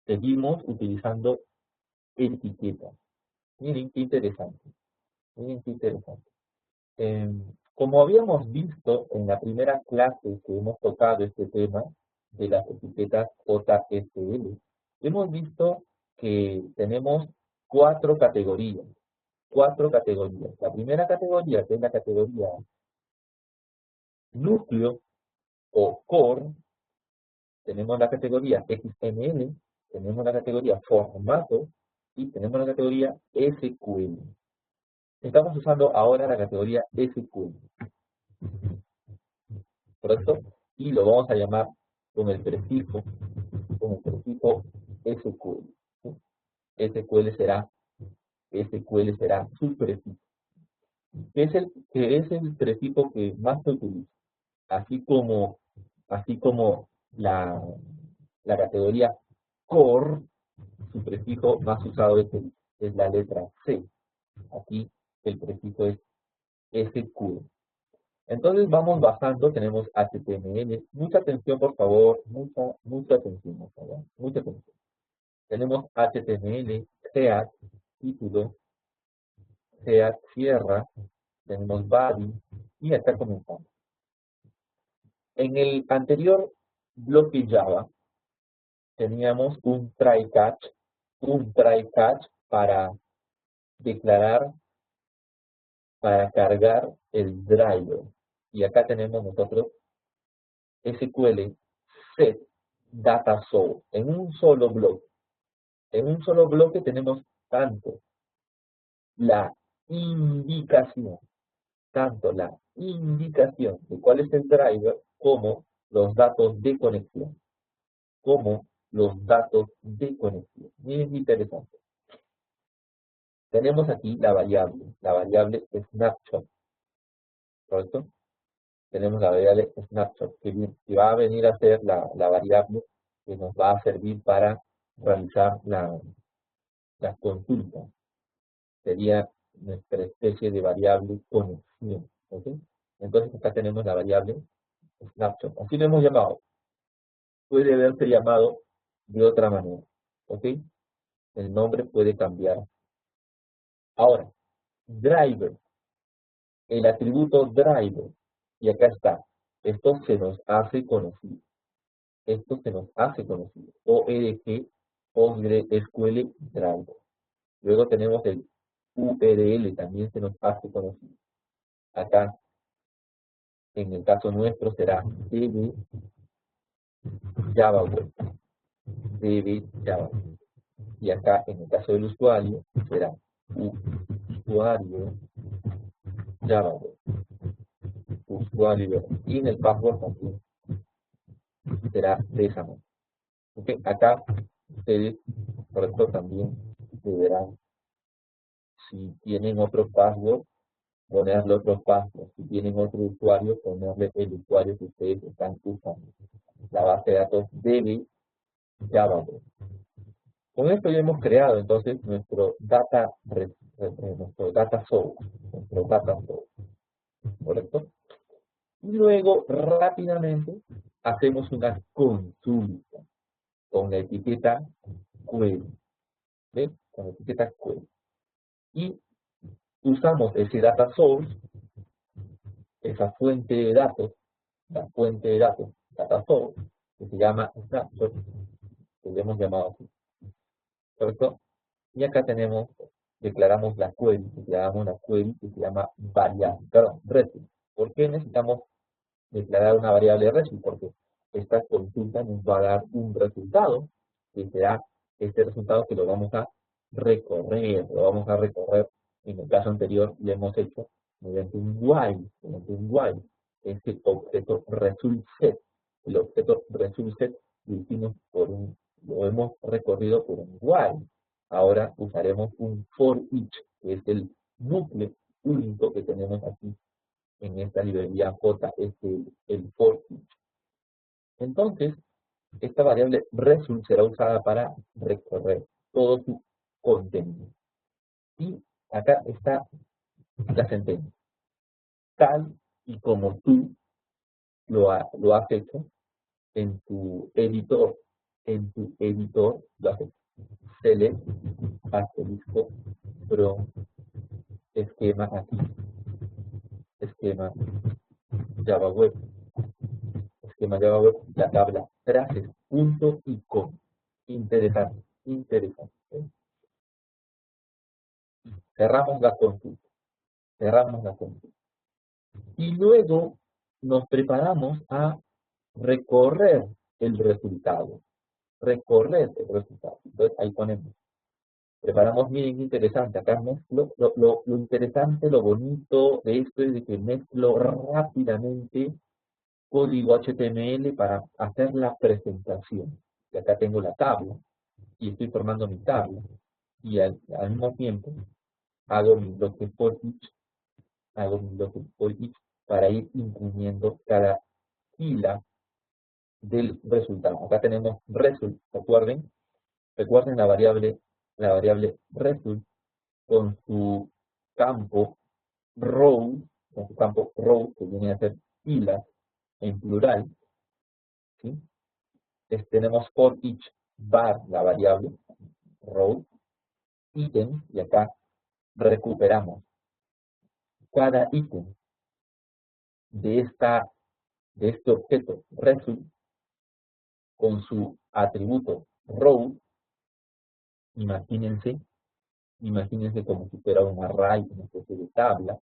Speaker 1: seguimos utilizando etiquetas. Miren qué interesante. Miren qué interesante. Como habíamos visto en la primera clase que hemos tocado este tema de las etiquetas JSL, hemos visto que tenemos cuatro categorías. Cuatro categorías. La primera categoría, que es la categoría núcleo o core, tenemos la categoría XML, tenemos la categoría formato y tenemos la categoría SQL. Estamos usando ahora la categoría SQL, ¿correcto? Y lo vamos a llamar con el prefijo SQL. ¿Sí? SQL será su prefijo. Que es el prefijo que más se utiliza. Así como, así como la categoría core, su prefijo más usado es la letra C. Aquí el prefijo es SQL. Entonces vamos bajando, tenemos HTML. Mucha atención, por favor, mucha atención, por favor, mucha atención. Tenemos HTML, head, título, head, cierra, tenemos body y acá comenzamos. En el anterior bloque Java teníamos un try catch para declarar, para cargar el driver. Y acá tenemos nosotros SQL set data source en un solo bloque. En un solo bloque tenemos tanto la indicación, de cuál es el driver como los datos de conexión. Bien interesante. Tenemos aquí la variable snapshot, ¿correcto? Tenemos la variable snapshot, que va a venir a ser la variable que nos va a servir para realizar la consulta. Sería nuestra especie de variable conexión, ¿ok? Entonces acá tenemos la variable snapshot. Así lo hemos llamado. Puede haberse llamado de otra manera, ¿ok? El nombre puede cambiar. Ahora, driver, el atributo driver, y acá está. Esto se nos hace conocido. ORG, PostgreSQL Driver. Luego tenemos el URL, también se nos hace conocido. Acá, en el caso nuestro, será DB Java Web. DB Java. Y acá, en el caso del usuario, será usuario Java Web. Usuario. Y en el password también será de esa manera. Okay. Acá ustedes, por esto también deberán, si tienen otro password, ponerle otro password. Si tienen otro usuario, ponerle el usuario que ustedes están usando. La base de datos debe Java. Con esto ya hemos creado entonces nuestro data source, ¿correcto? Y luego rápidamente hacemos una consulta con la etiqueta query, ¿ves? Con la etiqueta query. Y usamos ese data source, esa fuente de datos, la fuente de datos data source, que se llama snapshot, que le hemos llamado así, ¿correcto? Y acá declaramos la query, que se llama variable, REST. ¿Por qué necesitamos declarar una variable REST? Porque esta consulta nos va a dar un resultado, que será este resultado que lo vamos a recorrer. En el caso anterior lo hemos hecho mediante un while, este objeto result set. El objeto result set lo hemos recorrido por un while. Ahora usaremos un for each, que es el núcleo único que tenemos aquí en esta librería JSL, el for each. Entonces, esta variable result será usada para recorrer todo su contenido. Y acá está la sentencia. Tal y como tú lo has hecho en tu editor, lo has hecho. Select, asterisco, from, esquema aquí, esquema Java Web, la tabla traces, punto y com. Interesante. ¿Eh? Cerramos la consulta. Y luego nos preparamos a recorrer el resultado. Entonces ahí ponemos. Preparamos, miren, interesante. Acá mezclo. Lo interesante, lo bonito de esto es de que mezclo rápidamente código HTML para hacer la presentación. Y acá tengo la tabla y estoy formando mi tabla. y al mismo tiempo hago mi bloque for each, hago mi bloque for each para ir imprimiendo cada fila del resultado. Acá tenemos result, recuerden la variable result con su campo row, que viene a ser filas en plural, ¿sí? Tenemos for each var, la variable row, ítem, y acá recuperamos cada ítem de, de este objeto result con su atributo row. Imagínense como si fuera un array, una especie de tabla,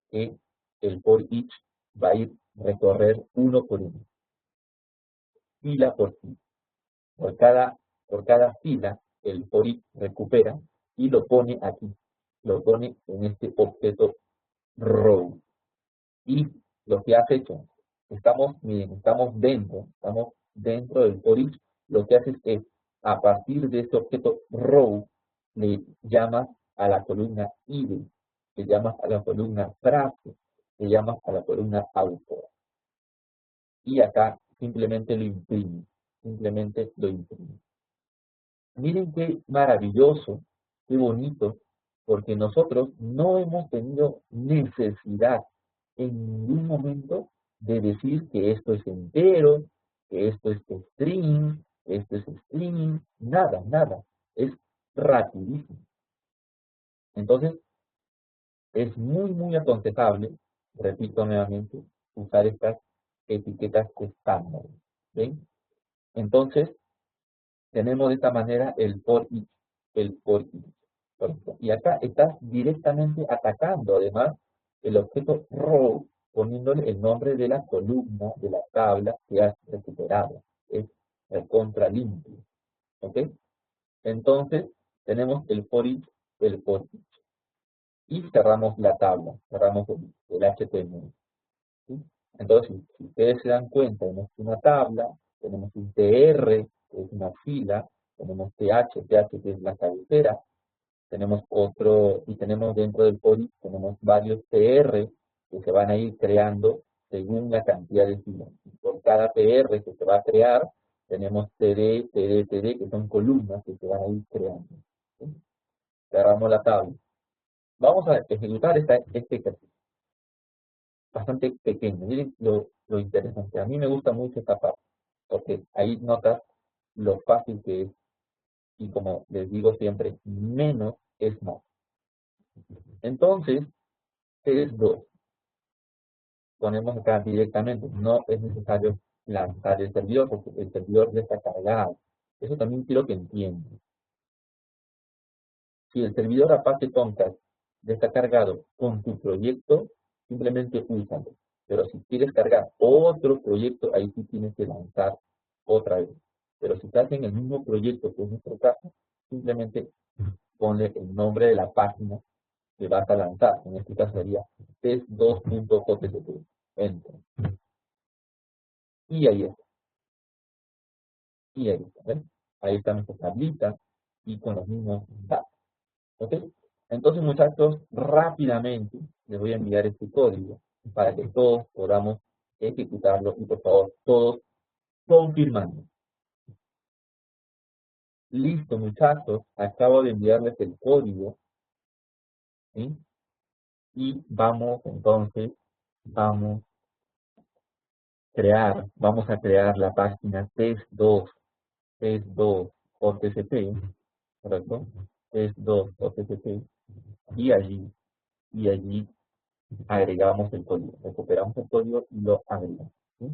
Speaker 1: que el for each va a ir recorrer uno por uno, fila por fila. Por cada fila, el for each recupera y lo pone aquí, lo pone en este objeto row. Y lo que has hecho, miren, estamos dentro del for each, lo que haces es, a partir de este objeto row, le llamas a la columna id, le llamas a la columna frase, le llamas a la columna autor. Y acá simplemente lo imprime, Miren qué maravilloso, qué bonito, porque nosotros no hemos tenido necesidad en ningún momento de decir que esto es entero, que esto es string, esto es string, nada. Es rapidísimo. Entonces, es muy aconsejable, repito nuevamente, usar estas etiquetas estándar. ¿Ven? Entonces, tenemos de esta manera el for each, el for each. Y acá estás directamente atacando, además, el objeto row, poniéndole el nombre de la columna, de la tabla que has recuperado. Es recontra limpio. ¿Ok? Entonces, tenemos el for each, y cerramos la tabla, cerramos el HTML. ¿Sí? Entonces, si ustedes se dan cuenta, tenemos una tabla, tenemos un TR, que es una fila, tenemos TH que es la cabecera, tenemos otro, y tenemos dentro del for each, tenemos varios TR que se van a ir creando según la cantidad de filas. Por cada TR que se va a crear, tenemos TD, que son columnas que se van a ir creando. ¿Sí? Cerramos la tabla. Vamos a ejecutar este ejercicio. Bastante pequeño. Miren lo interesante. A mí me gusta mucho esta parte, porque ahí notas lo fácil que es. Y como les digo siempre, menos es más. Entonces, es 2. Ponemos acá directamente. No es necesario lanzar el servidor, porque el servidor ya está cargado. Eso también quiero que entiendan. Si el servidor Apache Tomcat ya está cargado con tu proyecto, simplemente úsalo. Pero si quieres cargar otro proyecto, ahí sí tienes que lanzar otra vez. Pero si estás en el mismo proyecto, que es nuestro caso, simplemente ponle el nombre de la página que vas a lanzar. En este caso sería test2.jpg. Enter. Y ahí está. Y ahí está. ¿Ven? Ahí está nuestra tablita y con los mismos datos. ¿Ok? Entonces, muchachos, rápidamente les voy a enviar este código para que todos podamos ejecutarlo y por favor, todos confirmando. Listo, muchachos, acabo de enviarles el código. ¿Sí? Y vamos, entonces, vamos a crear la página test2 OTCP, ¿correcto? Test2 OTCP, y allí agregamos el código, recuperamos el código y lo agregamos. ¿Sí?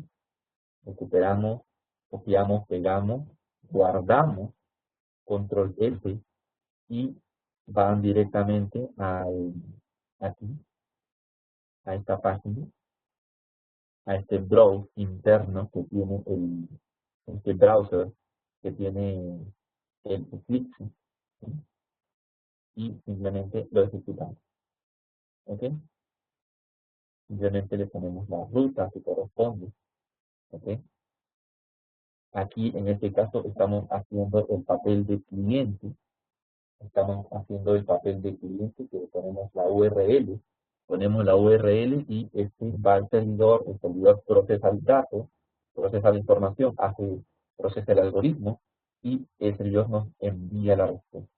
Speaker 1: Recuperamos, copiamos, pegamos, guardamos, control F, y van directamente aquí, a esta página, a este browser interno que tiene este browser que tiene el Eclipse, ¿sí? Y simplemente lo ejecutamos. ¿Ok? Simplemente le ponemos la ruta que corresponde. ¿Ok? Aquí en este caso estamos haciendo el papel de cliente, estamos haciendo el papel de cliente, que ponemos la URL, y este va al servidor, el servidor procesa el dato, procesa la información, procesa el algoritmo, y el servidor nos envía la respuesta,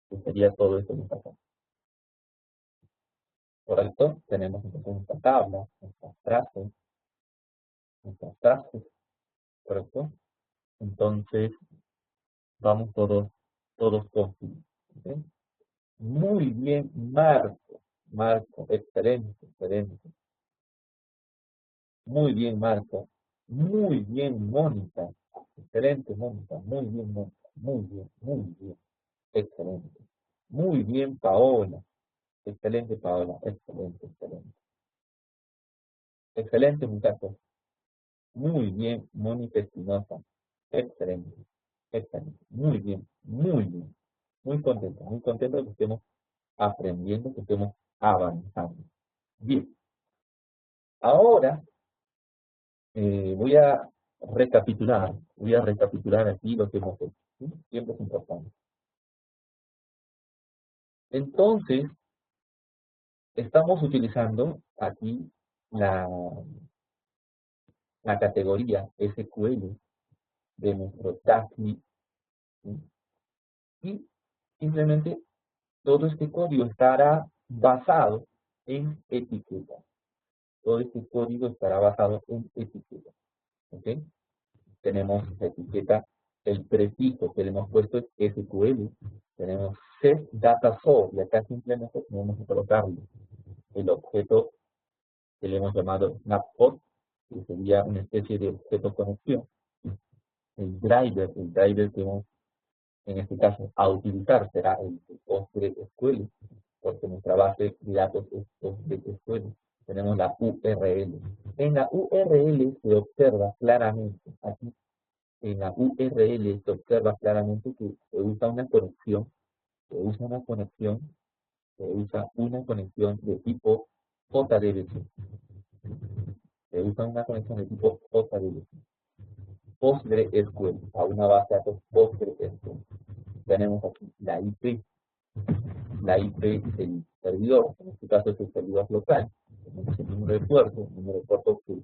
Speaker 1: que sería todo esto que está acá. ¿Correcto? Tenemos entonces nuestra tabla, nuestras frases, ¿correcto? Entonces, vamos todos contigo. ¿Ok? Muy bien, Marco. Marco, excelente, excelente. Muy bien, Marco. Muy bien, Mónica. Excelente, Mónica. Muy bien, Mónica. Muy bien, muy bien. Excelente. Muy bien, Paola. Excelente, Paola. Excelente, excelente. Excelente, muchachos. Muy bien, Mónica Espinosa. Excelente. Excelente. Muy bien, muy bien. Muy contento de que estemos aprendiendo, que estemos avanzando. Bien, ahora voy a recapitular aquí lo que hemos hecho. ¿Sí? Siempre es importante. Entonces, estamos utilizando aquí la, la categoría SQL de nuestro TAGLI, ¿sí? Y simplemente todo este código estará basado en etiquetas. Todo este código estará basado en etiquetas. ¿Ok? Tenemos la etiqueta, el prefijo que le hemos puesto es SQL. Tenemos set data source, y acá simplemente tenemos que colocarle el objeto que le hemos llamado snapshot, que sería una especie de objeto conexión. El driver que vamos en este caso a utilizar será el PostgreSQL, porque nuestra base de datos es PostgreSQL. Tenemos la URL. En la URL se observa claramente, aquí en la URL se observa claramente que se usa una conexión, se usa una conexión, se usa una conexión de tipo JDBC. Se usa una conexión de tipo JDBC. PostgreSQL, a una base de datos PostgreSQL. Tenemos aquí la IP del servidor, en este caso es el servidor local. Tenemos el número de puerto que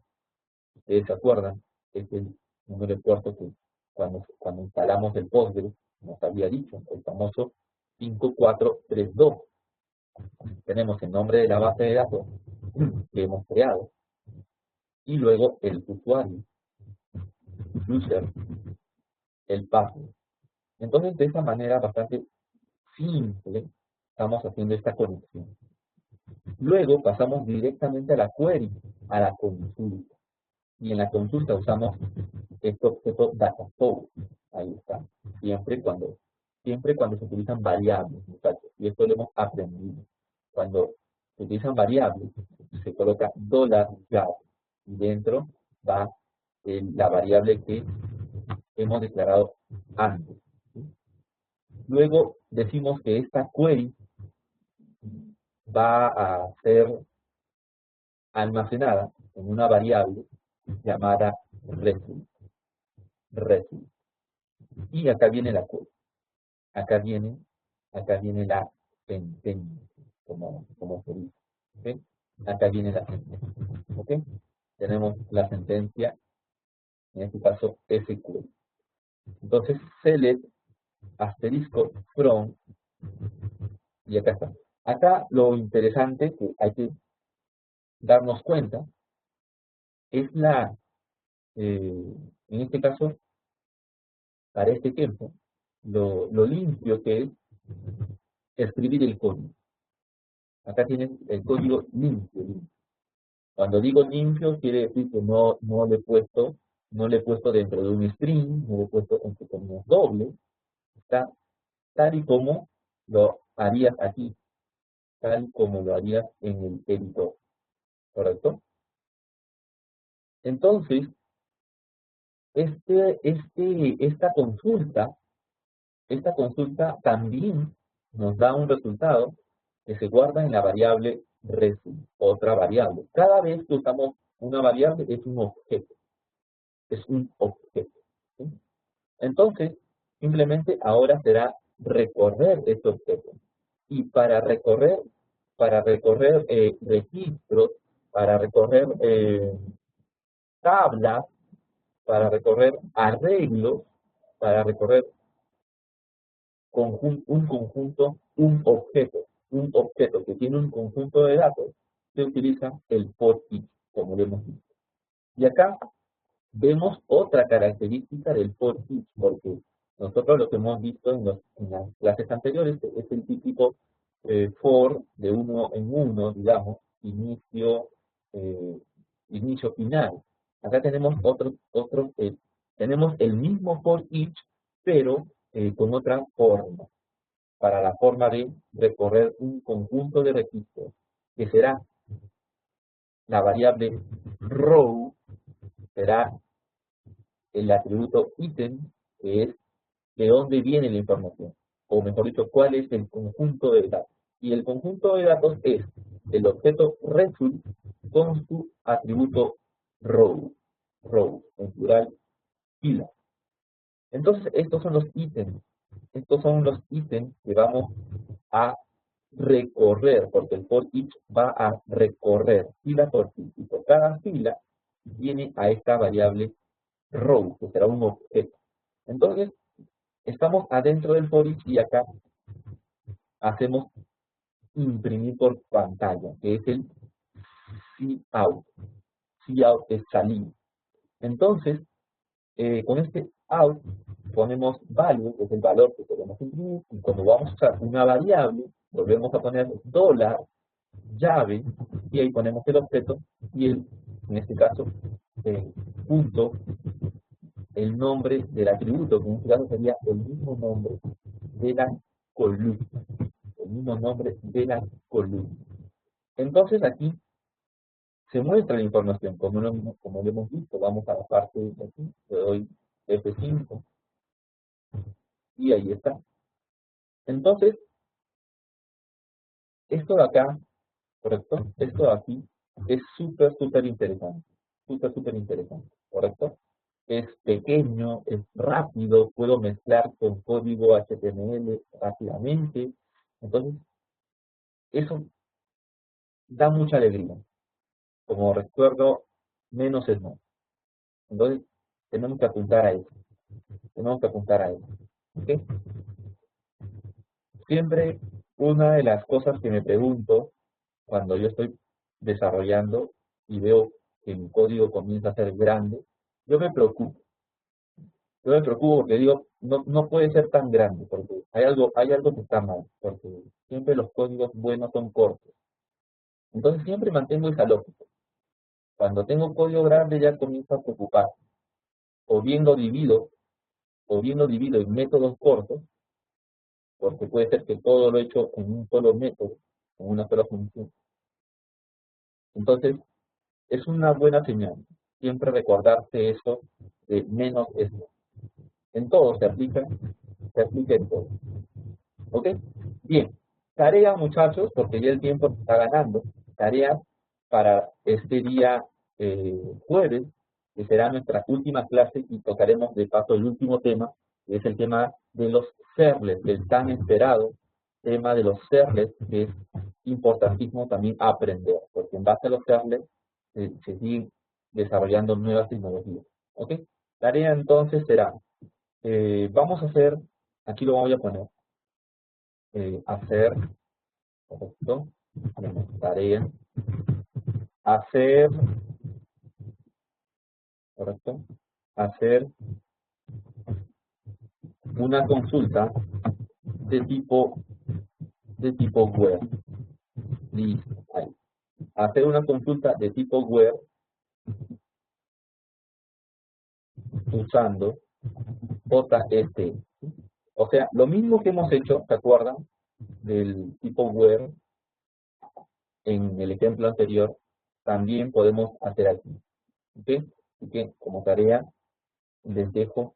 Speaker 1: ustedes se acuerdan, es el número de puerto que cuando instalamos el Postgres nos había dicho, el famoso 5432. Tenemos el nombre de la base de datos que hemos creado y luego el usuario, user, el password. Entonces, de esa manera bastante simple, estamos haciendo esta conexión. Luego pasamos directamente a la query, a la consulta. Y en la consulta usamos este objeto data source. Ahí está. Siempre cuando se utilizan variables, muchachos. Y esto lo hemos aprendido. Cuando se utilizan variables, se coloca $var. Y dentro va la variable que hemos declarado antes. Luego decimos que esta query va a ser almacenada en una variable llamada result. Y acá viene la query. Acá viene la sentencia, como se dice. ¿Okay? Acá viene la sentencia. ¿Okay? Tenemos la sentencia, en este caso SQL. Entonces, select asterisco from, y acá está. Acá lo interesante que hay que darnos cuenta es en este caso, para este ejemplo, lo limpio que es escribir el código. Acá tienes el código limpio. Cuando digo limpio, quiere decir que no le he puesto dentro de un string, no le he puesto entre comillas doble. Está tal y como lo harías aquí, tal como lo harías en el editor. ¿Correcto? Entonces, esta consulta también nos da un resultado que se guarda en la variable result, otra variable. Cada vez que usamos una variable es un objeto. Es un objeto. ¿Sí? Entonces, simplemente ahora será recorrer este objeto. Y para recorrer registros, para recorrer tablas, para recorrer arreglos, para recorrer un objeto que tiene un conjunto de datos, se utiliza el for each, como lo hemos visto. Y acá vemos otra característica del for each, porque nosotros lo que hemos visto en las clases anteriores es el típico for de uno en uno, digamos, inicio, eh, inicio final. Acá tenemos tenemos el mismo for each, pero con otra forma, para la forma de recorrer un conjunto de registros, que será la variable row, será el atributo ítem, que es de dónde viene la información, o mejor dicho, cuál es el conjunto de datos. Y el conjunto de datos es el objeto result con su atributo row, en plural, fila. Entonces, estos son los ítems que vamos a recorrer, porque el for each va a recorrer fila por fila, y por cada fila viene a esta variable row, que será un objeto. Entonces, estamos adentro del for each y acá hacemos imprimir por pantalla, que es el cout. Cout es salir. Entonces, con este out ponemos value, que es el valor que queremos imprimir, y cuando vamos a usar una variable, volvemos a poner dólar, llave, y ahí ponemos el objeto, y en este caso, punto, el nombre del atributo, que en este caso sería el mismo nombre de la columna, el mismo nombre de la columna. Entonces aquí se muestra la información, como lo hemos visto. Vamos a la parte de aquí, le doy F5, y ahí está. Entonces, esto de acá, ¿correcto? Esto de aquí es súper interesante, súper interesante, ¿correcto? Es pequeño, es rápido, puedo mezclar con código HTML rápidamente. Entonces, eso da mucha alegría. Como recuerdo, menos es más. Entonces, tenemos que apuntar a eso. Tenemos que apuntar a eso. ¿Ok? Siempre una de las cosas que me pregunto cuando yo estoy desarrollando y veo que mi código comienza a ser grande, yo me preocupo. Yo me preocupo porque digo, no puede ser tan grande, porque hay algo que está mal, porque siempre los códigos buenos son cortos. Entonces siempre mantengo esa lógica. Cuando tengo código grande ya comienzo a preocupar. O bien lo divido, en métodos cortos, porque puede ser que todo lo he hecho en un solo método, en una sola función. Entonces, es una buena señal. Siempre recordarse eso de menos es más. En todo se aplica en todo. ¿Ok? Bien. Tarea, muchachos, porque ya el tiempo se está ganando. Tarea para este día jueves, que será nuestra última clase y tocaremos de paso el último tema, que es el tema de los servlets, el tan esperado tema de los servlets, que es importantísimo también aprender, porque en base a los servlets se siguen desarrollando nuevas tecnologías. ¿Ok? Tarea entonces será, vamos a hacer, aquí lo voy a poner, hacer, correcto, tarea, hacer, correcto, hacer una consulta de tipo web. Listo, ahí. Hacer una consulta de tipo web usando JST. O sea, lo mismo que hemos hecho, ¿se acuerdan? Del tipo web en el ejemplo anterior, también podemos hacer aquí. ¿Ok? Así que como tarea les dejo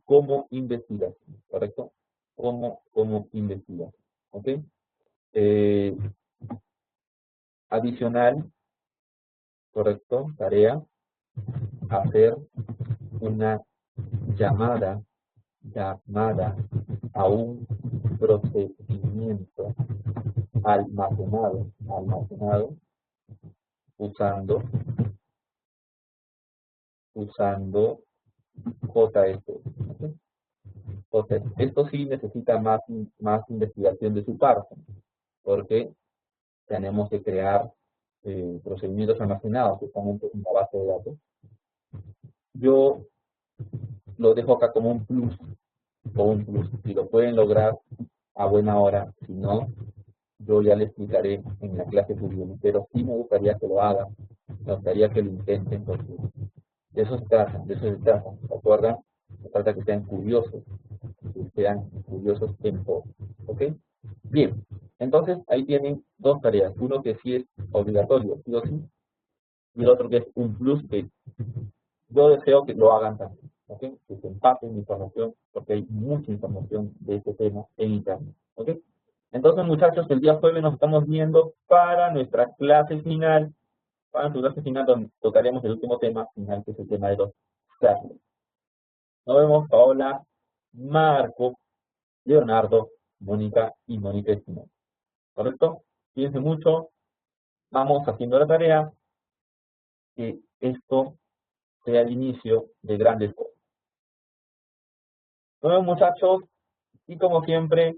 Speaker 1: cómo investigar, ¿correcto? Cómo investigar. ¿Ok? Eh, Adicional, ¿correcto? Tarea, hacer una llamada a un procedimiento almacenado usando JS. ¿Ok? Entonces, esto sí necesita más investigación de su parte, porque tenemos que crear procedimientos almacenados justamente en la base de datos. Yo lo dejo acá como un plus, Si lo pueden lograr, a buena hora. Si no, yo ya le explicaré en la clase siguiente, pero sí me gustaría que lo hagan, me gustaría que lo intenten, porque de eso se trata, ¿se acuerdan? Se trata que sean curiosos en todo, ¿ok? Bien, entonces ahí tienen dos tareas, uno que sí es obligatorio, sí o sí, y el otro que es un plus que yo deseo que lo hagan también, ¿ok? Que se empapen información, porque hay mucha información de este tema en internet, ¿ok? Entonces, muchachos, el día jueves nos estamos viendo para nuestra clase final, donde tocaremos el último tema final, que es el tema de los serverless. Nos vemos, Paola, Marco, Leonardo, Mónica y Mónica Espinosa. ¿Correcto? Cuídense mucho, vamos haciendo la tarea, que esto sea el inicio de grandes cosas. Nos vemos, muchachos, y como siempre,